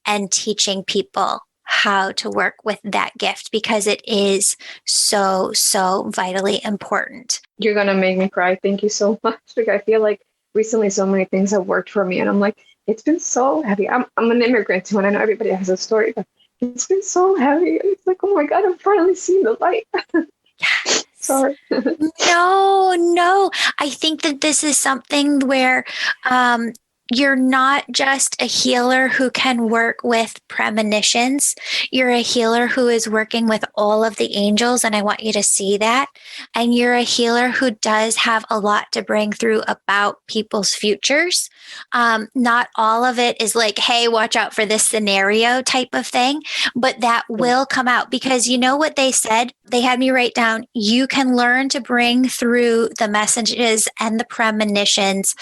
[SPEAKER 1] and teaching people how to work with that gift, because it is so, so vitally important.
[SPEAKER 2] You're going to make me cry. Thank you so much. Like, I feel like recently so many things have worked for me, and I'm like, it's been so heavy. I'm an immigrant too, and I know everybody has a story, but it's been so heavy. It's like, oh my God, I'm finally seeing the light.
[SPEAKER 1] Yes.
[SPEAKER 2] Sorry.
[SPEAKER 1] No. I think that this is something where you're not just a healer who can work with premonitions. You're a healer who is working with all of the angels. And I want you to see that. And you're a healer who does have a lot to bring through about people's futures. Not all of it is like, hey, watch out for this scenario type of thing, but that will come out because you know what they said? They had me write down, you can learn to bring through the messages and the premonitions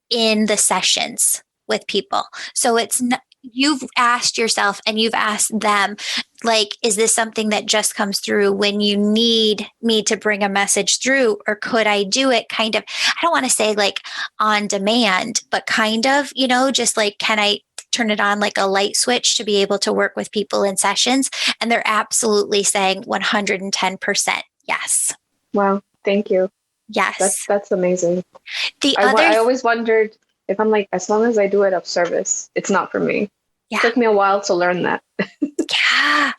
[SPEAKER 1] in the sessions with people. So it's not, you've asked yourself and you've asked them, like, is this something that just comes through when you need me to bring a message through? Or could I do it kind of, I don't want to say like on demand, but kind of, just like, can I turn it on like a light switch to be able to work with people in sessions? And they're absolutely saying 110% yes.
[SPEAKER 2] Wow. Thank you.
[SPEAKER 1] Yes.
[SPEAKER 2] That's amazing. I always wondered if I'm like, as long as I do it of service, it's not for me. Yeah. It took me a while to learn that.
[SPEAKER 1] Yeah.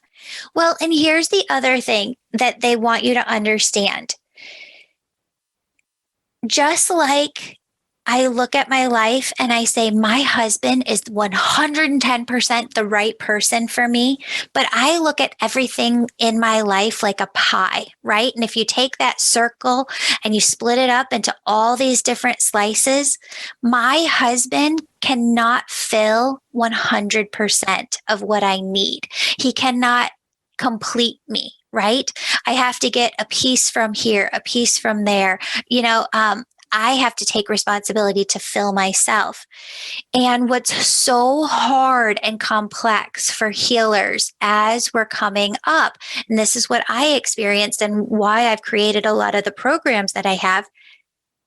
[SPEAKER 1] Well, and here's the other thing that they want you to understand. Just like I look at my life and I say, my husband is 110% the right person for me. But I look at everything in my life like a pie, right? And if you take that circle and you split it up into all these different slices, my husband cannot fill 100% of what I need. He cannot complete me, right? I have to get a piece from here, a piece from there, I have to take responsibility to fill myself. And what's so hard and complex for healers as we're coming up, and this is what I experienced and why I've created a lot of the programs that I have,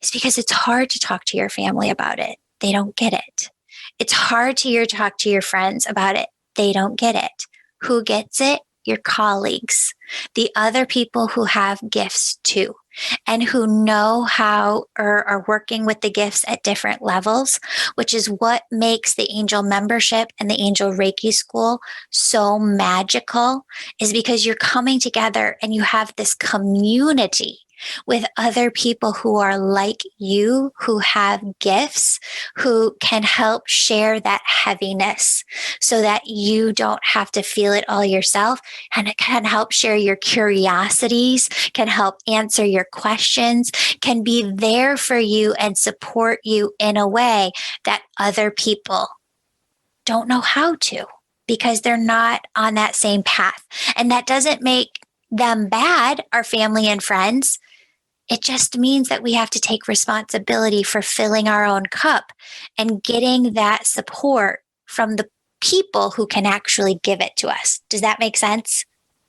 [SPEAKER 1] is because it's hard to talk to your family about it. They don't get it. It's hard to talk to your friends about it. They don't get it. Who gets it? Your colleagues, the other people who have gifts too, and who know how or are working with the gifts at different levels, which is what makes the angel membership and the angel Reiki school so magical, is because you're coming together and you have this community with other people who are like you, who have gifts, who can help share that heaviness so that you don't have to feel it all yourself. And it can help share your curiosities, can help answer your questions, can be there for you and support you in a way that other people don't know how to because they're not on that same path. And that doesn't make them bad, our family and friends. It just means that we have to take responsibility for filling our own cup and getting that support from the people who can actually give it to us. Does that make sense?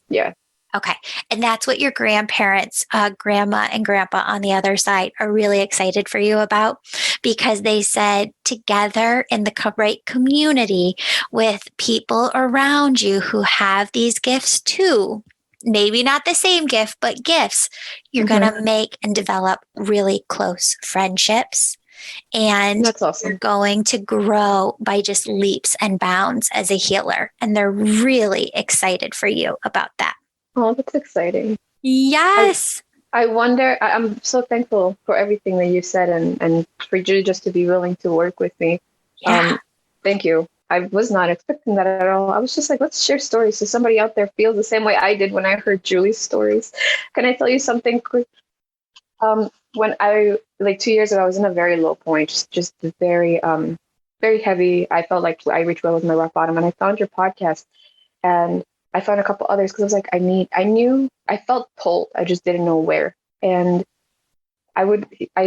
[SPEAKER 2] Yeah.
[SPEAKER 1] Okay. And that's what your grandparents, grandma and grandpa on the other side are really excited for you about, because they said together in the right community with people around you who have these gifts too, maybe not the same gift, but gifts, you're going to make and develop really close friendships. And
[SPEAKER 2] that's awesome.
[SPEAKER 1] You're going to grow by just leaps and bounds as a healer. And they're really excited for you about that.
[SPEAKER 2] Oh, that's exciting.
[SPEAKER 1] Yes.
[SPEAKER 2] I wonder, I'm so thankful for everything that you said and for you just to be willing to work with me.
[SPEAKER 1] Yeah.
[SPEAKER 2] Thank you. I was not expecting that at all. I was just like, let's share stories so somebody out there feels the same way I did when I heard Julie's stories. Can I tell you something quick? When I, 2 years ago, I was in a very low point, just very, very heavy. I felt like I reached well with my rock bottom, and I found your podcast, and I found a couple others because I was like, I felt pulled. I just didn't know where. And I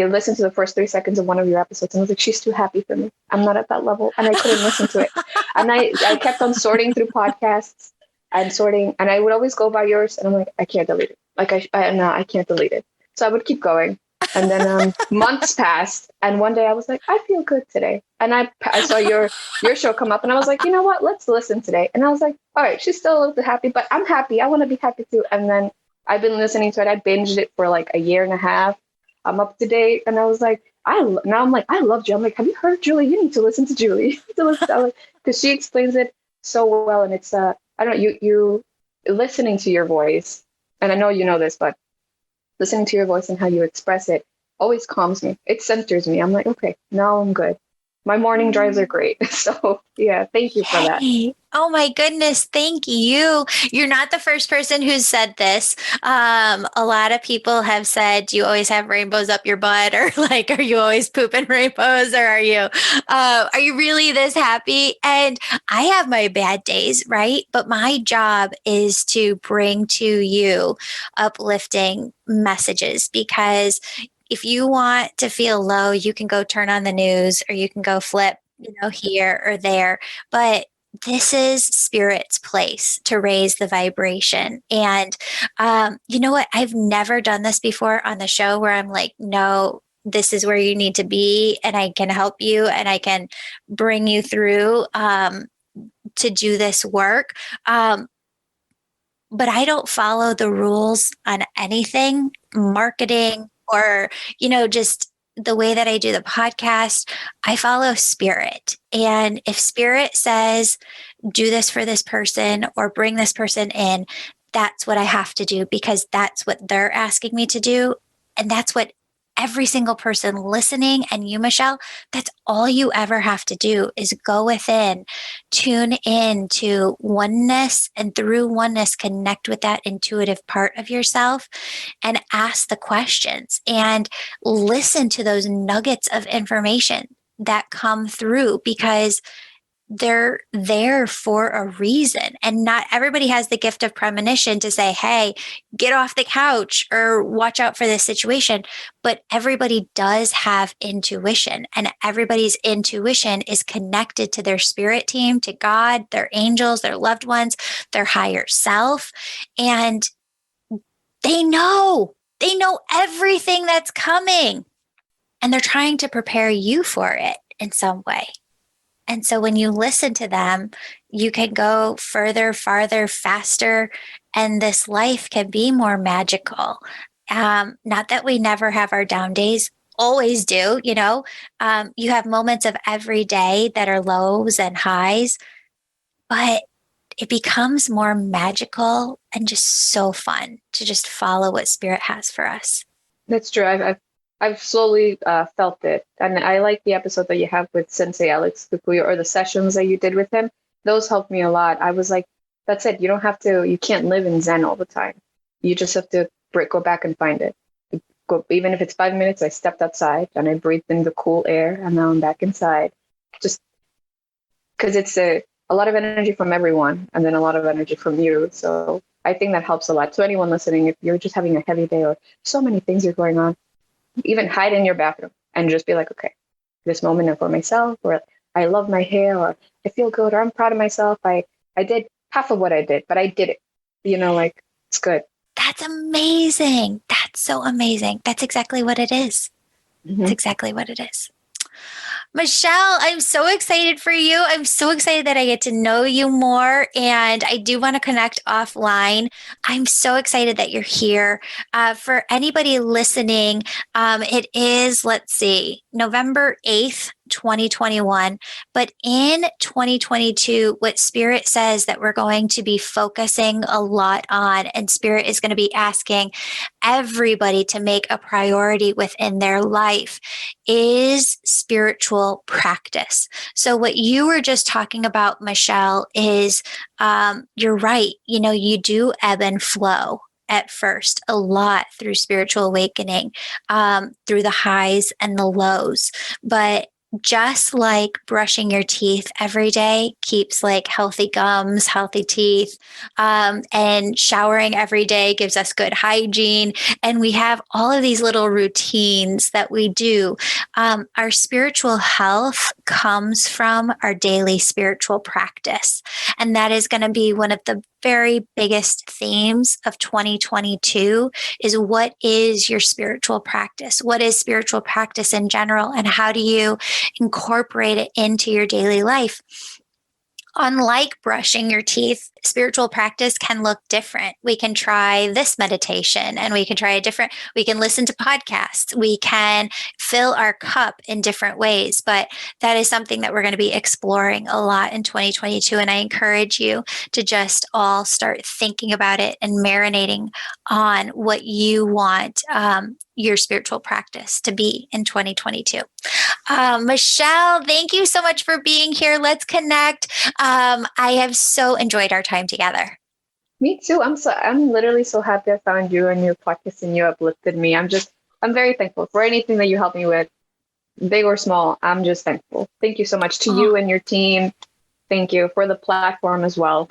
[SPEAKER 2] listened to the first 3 seconds of one of your episodes and I was like, she's too happy for me. I'm not at that level. And I couldn't listen to it. And I kept on sorting through podcasts and sorting, and I would always go by yours. And I'm like, I can't delete it. I can't delete it. So I would keep going. And then months passed. And one day I was like, I feel good today. And I saw your show come up and I was like, you know what? Let's listen today. And I was like, all right, she's still a little bit happy, but I'm happy. I want to be happy too. And then I've been listening to it. I binged it for like a year and a half. I'm up to date. And I was like, I love Julie. I'm like, have you heard Julie? You need to listen to Julie. Because she explains it so well. And it's, I don't know, you listening to your voice. And I know you know this, but listening to your voice and how you express it always calms me. It centers me. I'm like, okay, now I'm good. my morning drives are great. So yeah, thank you for that.
[SPEAKER 1] Yay. Oh my goodness. Thank you. You're not the first person who's said this. A lot of people have said, do you always have rainbows up your butt? Or like, are you always pooping rainbows? Or are you really this happy? And I have my bad days, right? But my job is to bring to you uplifting messages, because if you want to feel low, you can go turn on the news, or you can go flip, here or there. But this is spirit's place to raise the vibration. And you know what? I've never done this before on the show where I'm like, no, this is where you need to be, and I can help you and I can bring you through to do this work. But I don't follow the rules on anything, marketing, or, just the way that I do the podcast. I follow spirit. And if spirit says, do this for this person or bring this person in, that's what I have to do, because that's what they're asking me to do. And that's what every single person listening, and you, Mishelle, that's all you ever have to do is go within, tune in to oneness, and through oneness, connect with that intuitive part of yourself and ask the questions and listen to those nuggets of information that come through, because they're there for a reason. And not everybody has the gift of premonition to say, hey, get off the couch or watch out for this situation. But everybody does have intuition, and everybody's intuition is connected to their spirit team, to God, their angels, their loved ones, their higher self. And they know everything that's coming, and they're trying to prepare you for it in some way. And so when you listen to them, you can go further, farther, faster, and this life can be more magical. Not that we never have our down days, always do, you have moments of every day that are lows and highs, but it becomes more magical and just so fun to just follow what spirit has for us.
[SPEAKER 2] That's true. I've slowly felt it, and I like the episode that you have with Sensei Alex Fukuya, or the sessions that you did with him. Those helped me a lot. I was like, that's it. You can't live in Zen all the time. You just have to go back and find it. Even if it's 5 minutes, I stepped outside and I breathed in the cool air, and now I'm back inside. Just because it's a lot of energy from everyone, and then a lot of energy from you. So I think that helps a lot. So anyone listening, if you're just having a heavy day or so many things are going on, even hide in your bathroom and just be like, okay, this moment for myself, or I love my hair, or I feel good, or I'm proud of myself. I did half of what I did, but I did it. It's good.
[SPEAKER 1] That's amazing. That's so amazing. That's exactly what it is.
[SPEAKER 2] Mm-hmm.
[SPEAKER 1] That's exactly what it is. Mishelle, I'm so excited for you. I'm so excited that I get to know you more, and I do want to connect offline. I'm so excited that you're here. For anybody listening, it is, November 8th, 2021. But in 2022, what Spirit says that we're going to be focusing a lot on, and Spirit is going to be asking everybody to make a priority within their life, is spiritual practice. So what you were just talking about, Mishelle, is you're right. You do ebb and flow at first a lot through spiritual awakening, through the highs and the lows. But just like brushing your teeth every day keeps like healthy gums, healthy teeth, and showering every day gives us good hygiene. And we have all of these little routines that we do. Our spiritual health comes from our daily spiritual practice. And that is going to be one of the very biggest themes of 2022 is, what is your spiritual practice? What is spiritual practice in general? And how do you incorporate it into your daily life? Unlike brushing your teeth, spiritual practice can look different. We can try this meditation, and we can listen to podcasts. We can fill our cup in different ways, but that is something that we're going to be exploring a lot in 2022. And I encourage you to just all start thinking about it and marinating on what you want your spiritual practice to be in 2022. Mishelle, thank you so much for being here. Let's connect. I have so enjoyed our time together.
[SPEAKER 2] Me too. I'm literally so happy I found you and your podcast and you uplifted me. I'm very thankful for anything that you helped me with, big or small. I'm just thankful. Thank you so much to you and your team. Thank you for the platform as well.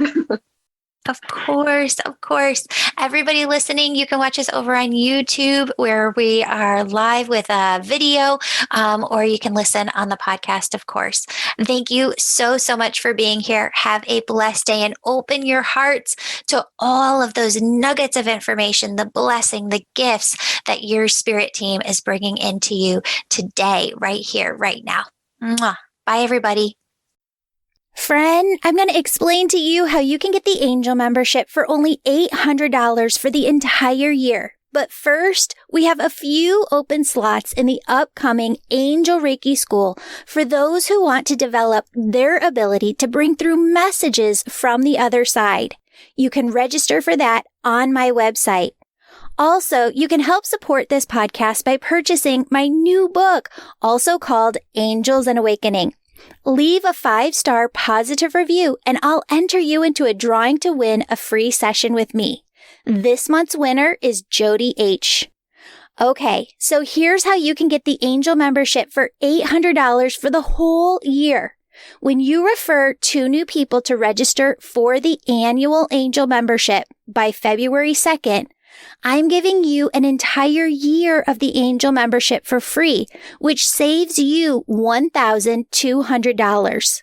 [SPEAKER 1] Of course, of course. Everybody listening, you can watch us over on YouTube where we are live with a video, or you can listen on the podcast, of course. Thank you so, so much for being here. Have a blessed day and open your hearts to all of those nuggets of information, the blessing, the gifts that your spirit team is bringing into you today, right here, right now. Mwah. Bye, everybody. Friend, I'm going to explain to you how you can get the Angel membership for only $800 for the entire year. But first, we have a few open slots in the upcoming Angel Reiki School for those who want to develop their ability to bring through messages from the other side. You can register for that on my website. Also, you can help support this podcast by purchasing my new book, also called Angels and Awakening. Leave a 5-star positive review and I'll enter you into a drawing to win a free session with me. This month's winner is Jody H. Okay, so here's how you can get the Angel membership for $800 for the whole year. When you refer 2 new people to register for the annual Angel membership by February 2nd, I'm giving you an entire year of the Angel membership for free, which saves you $1,200.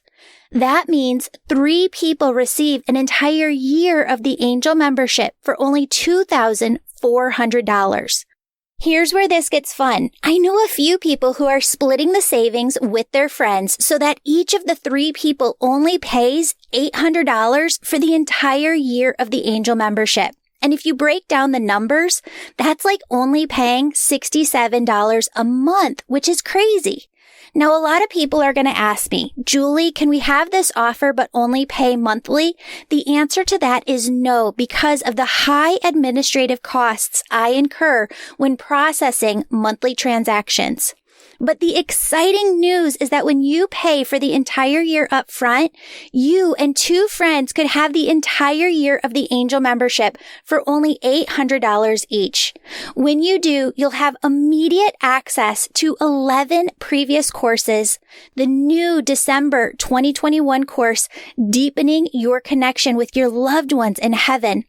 [SPEAKER 1] That means 3 people receive an entire year of the Angel membership for only $2,400. Here's where this gets fun. I know a few people who are splitting the savings with their friends so that each of the 3 people only pays $800 for the entire year of the Angel membership. And if you break down the numbers, that's like only paying $67 a month, which is crazy. Now, a lot of people are going to ask me, Julie, can we have this offer but only pay monthly? The answer to that is no, because of the high administrative costs I incur when processing monthly transactions. But the exciting news is that when you pay for the entire year up front, you and 2 friends could have the entire year of the Angel membership for only $800 each. When you do, you'll have immediate access to 11 previous courses, the new December 2021 course, Deepening Your Connection with Your Loved Ones in Heaven,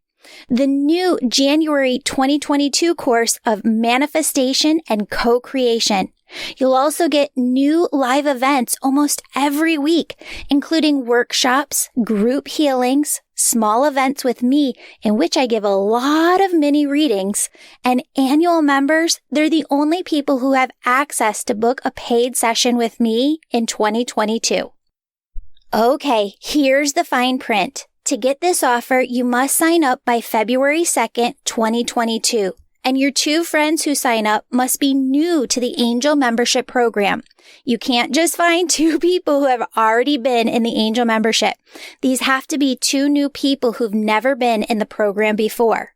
[SPEAKER 1] the new January 2022 course of Manifestation and Co-Creation. You'll also get new live events almost every week, including workshops, group healings, small events with me in which I give a lot of mini readings, and annual members, they're the only people who have access to book a paid session with me in 2022. Okay, here's the fine print. To get this offer, you must sign up by February 2nd, 2022. And your 2 friends who sign up must be new to the Angel membership program. You can't just find 2 people who have already been in the Angel membership. These have to be 2 new people who've never been in the program before.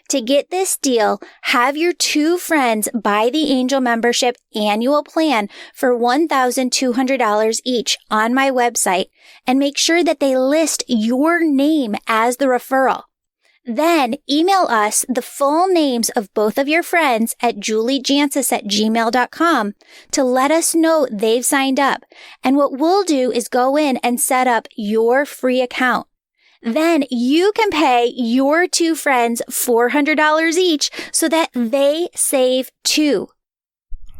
[SPEAKER 1] To get this deal, have your 2 friends buy the Angel membership annual plan for $1,200 each on my website and make sure that they list your name as the referral. Then email us the full names of both of your friends at juliejancis@gmail.com to let us know they've signed up. And what we'll do is go in and set up your free account. Then you can pay your 2 friends $400 each so that they save too.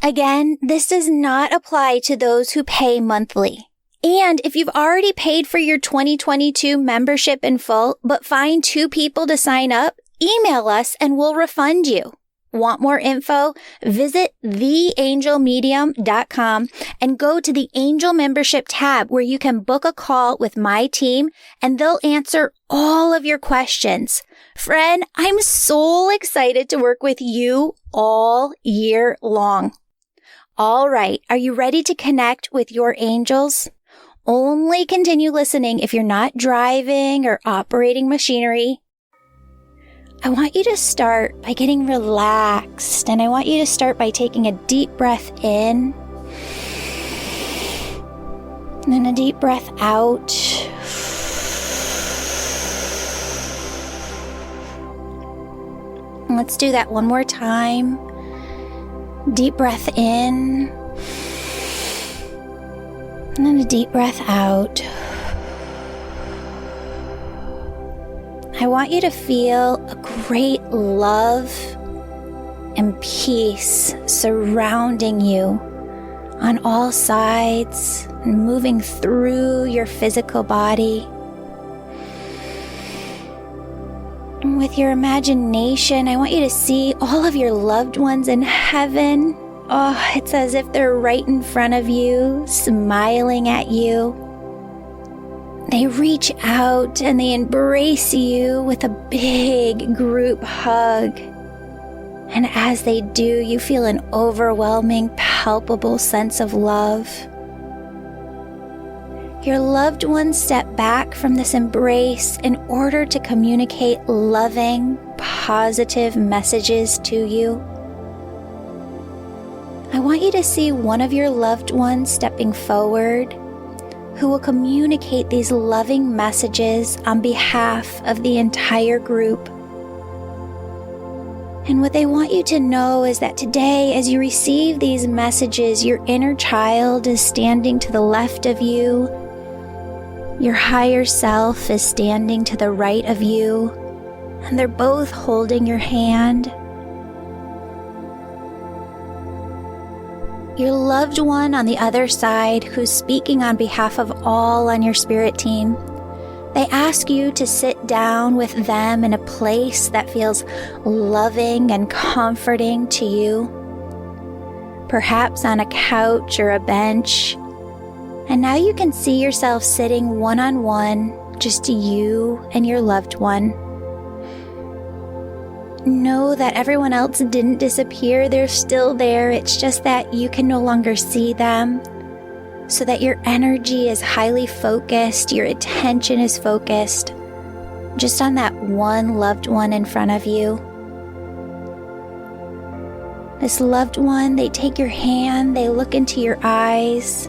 [SPEAKER 1] Again, this does not apply to those who pay monthly. And if you've already paid for your 2022 membership in full, but find 2 people to sign up, email us and we'll refund you. Want more info? Visit theangelmedium.com and go to the Angel Membership tab where you can book a call with my team and they'll answer all of your questions. Friend, I'm so excited to work with you all year long. All right, are you ready to connect with your angels? Only continue listening if you're not driving or operating machinery. I want you to start by getting relaxed, and I want you to start by taking a deep breath in And then a deep breath out. And let's do that one more time. Deep breath in. And then a deep breath out. I want you to feel a great love and peace surrounding you on all sides and moving through your physical body. And with your imagination, I want you to see all of your loved ones in heaven. Oh, it's as if they're right in front of you, smiling at you. They reach out and they embrace you with a big group hug. And as they do, you feel an overwhelming, palpable sense of love. Your loved ones step back from this embrace in order to communicate loving, positive messages to you. I want you to see one of your loved ones stepping forward who will communicate these loving messages on behalf of the entire group. And what they want you to know is that today, as you receive these messages, your inner child is standing to the left of you. Your higher self is standing to the right of you, and they're both holding your hand. Your loved one on the other side, who's speaking on behalf of all on your spirit team, they ask you to sit down with them in a place that feels loving and comforting to you, perhaps on a couch or a bench. And now you can see yourself sitting one-on-one, just you and your loved one. Know that everyone else didn't disappear. They're still there. It's just that you can no longer see them, so that your energy is highly focused, your attention is focused just on that one loved one in front of you. This loved one, they take your hand, they look into your eyes,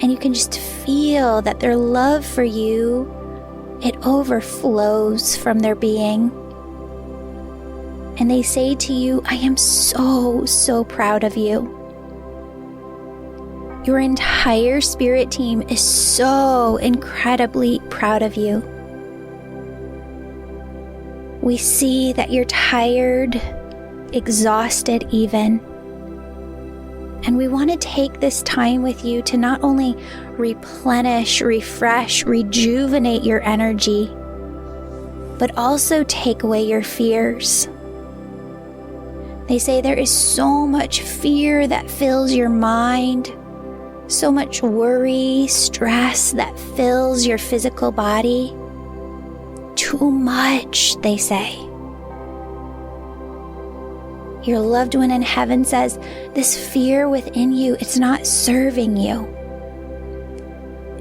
[SPEAKER 1] and you can just feel that their love for you, it overflows from their being. And they say to you, I am so, so proud of you. Your entire spirit team is so incredibly proud of you. We see that you're tired, exhausted even. And we want to take this time with you to not only replenish, refresh, rejuvenate your energy, but also take away your fears. They say there is so much fear that fills your mind, so much worry, stress that fills your physical body. Too much, they say. Your loved one in heaven says, this fear within you, it's not serving you.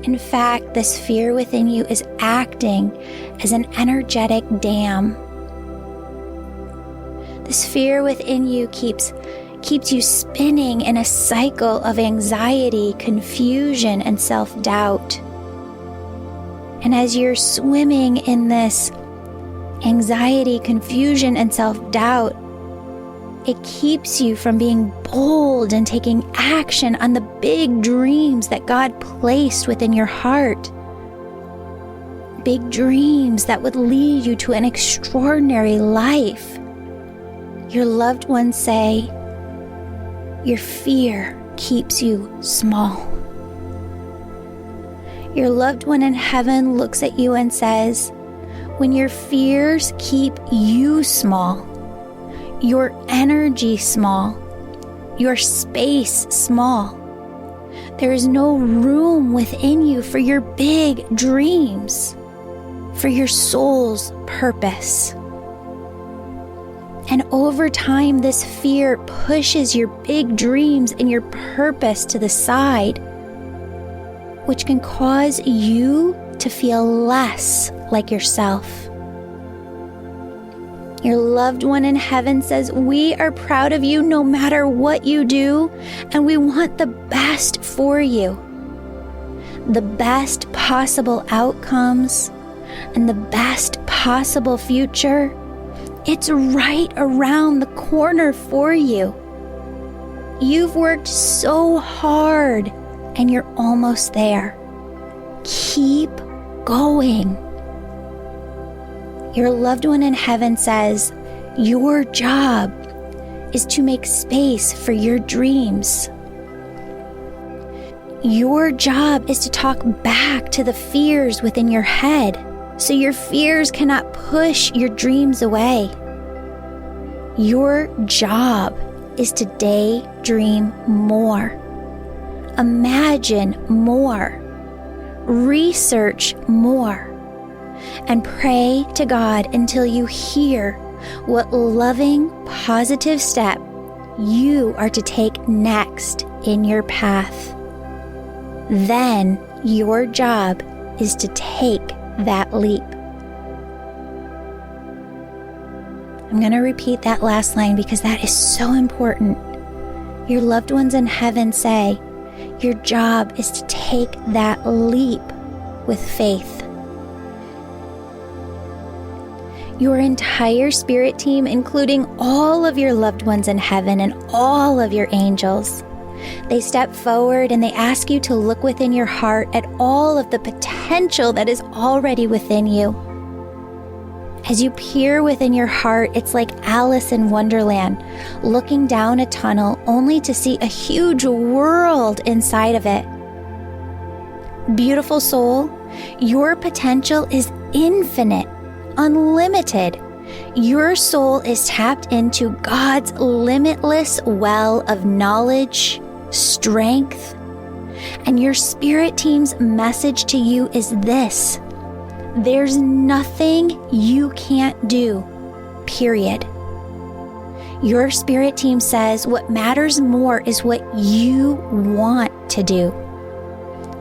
[SPEAKER 1] In fact, this fear within you is acting as an energetic dam. This fear within you keeps you spinning in a cycle of anxiety, confusion, and self-doubt. And as you're swimming in this anxiety, confusion, and self-doubt, it keeps you from being bold and taking action on the big dreams that God placed within your heart. Big dreams that would lead you to an extraordinary life. Your loved ones say, your fear keeps you small. Your loved one in heaven looks at you and says, when your fears keep you small, your energy small, your space small, there is no room within you for your big dreams, for your soul's purpose. And over time, this fear pushes your big dreams and your purpose to the side, which can cause you to feel less like yourself. Your loved one in heaven says, we are proud of you no matter what you do, and we want the best for you. the best possible outcomes, and the best possible future, it's right around the corner for you. You've worked so hard and you're almost there. Keep going. Your loved one in heaven says, your job is to make space for your dreams. Your job is to talk back to the fears within your head so your fears cannot push your dreams away. Your job is to daydream more, imagine more, research more, and pray to God until you hear what loving, positive step you are to take next in your path. Then your job is to take that leap. I'm going to repeat that last line because that is so important. Your loved ones in heaven say, your job is to take that leap with faith. Your entire spirit team, including all of your loved ones in heaven and all of your angels, they step forward and they ask you to look within your heart at all of the potential that is already within you. As you peer within your heart, it's like Alice in Wonderland, looking down a tunnel only to see a huge world inside of it. Beautiful soul, your potential is infinite, unlimited. Your soul is tapped into God's limitless well of knowledge, strength, and your spirit team's message to you is this: there's nothing you can't do, period. Your spirit team says what matters more is what you want to do.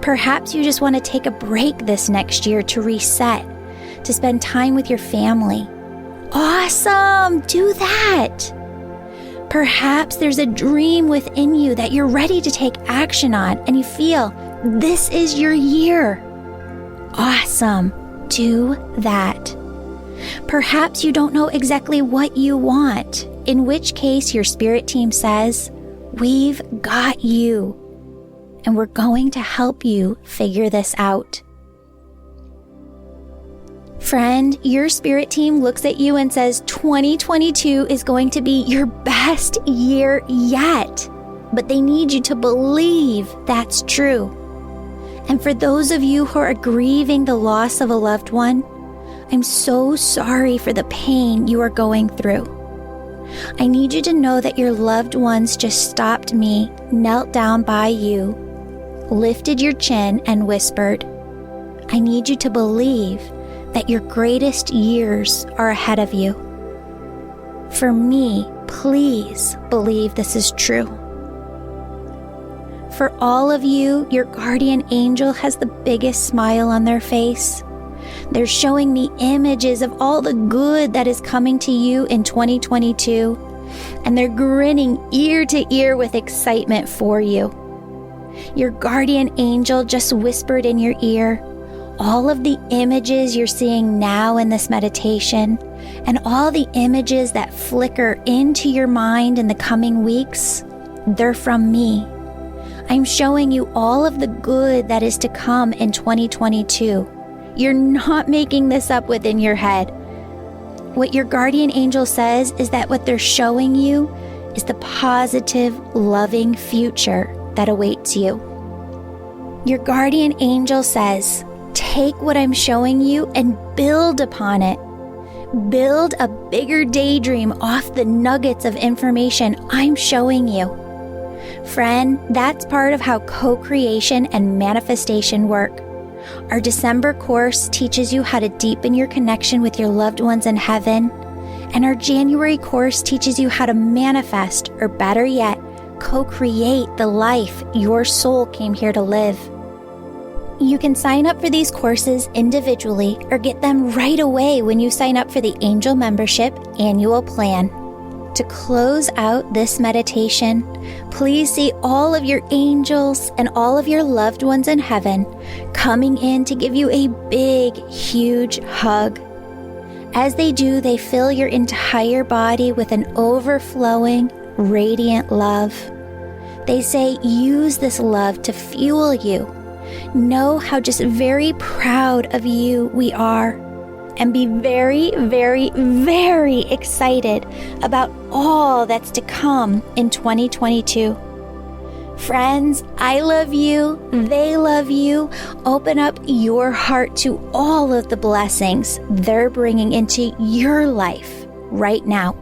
[SPEAKER 1] Perhaps you just want to take a break this next year to reset, to spend time with your family. Awesome! Do that! Perhaps there's a dream within you that you're ready to take action on and you feel this is your year. Awesome! Do that. Perhaps you don't know exactly what you want, in which case your spirit team says, we've got you, and we're going to help you figure this out. Friend, your spirit team looks at you and says 2022 is going to be your best year yet, but they need you to believe that's true. And for those of you who are grieving the loss of a loved one, I'm so sorry for the pain you are going through. I need you to know that your loved ones just stopped me, knelt down by you, lifted your chin, and whispered, I need you to believe that your greatest years are ahead of you. For me, please believe this is true. For all of you, your guardian angel has the biggest smile on their face. They're showing me images of all the good that is coming to you in 2022, and they're grinning ear to ear with excitement for you. Your guardian angel just whispered in your ear, all of the images you're seeing now in this meditation, and all the images that flicker into your mind in the coming weeks, they're from me. I'm showing you all of the good that is to come in 2022. You're not making this up within your head. What your guardian angel says is that what they're showing you is the positive, loving future that awaits you. Your guardian angel says, take what I'm showing you and build upon it. Build a bigger daydream off the nuggets of information I'm showing you. Friend, that's part of how co-creation and manifestation work. Our December course teaches you how to deepen your connection with your loved ones in heaven, and our January course teaches you how to manifest, or better yet, co-create the life your soul came here to live. You can sign up for these courses individually or get them right away when you sign up for the Angel Membership Annual Plan. To close out this meditation, please see all of your angels and all of your loved ones in heaven coming in to give you a big, huge hug. As they do, they fill your entire body with an overflowing, radiant love. They say, use this love to fuel you. Know how just very proud of you we are. And be very, very, very excited about all that's to come in 2022. Friends, I love you. They love you. Open up your heart to all of the blessings they're bringing into your life right now.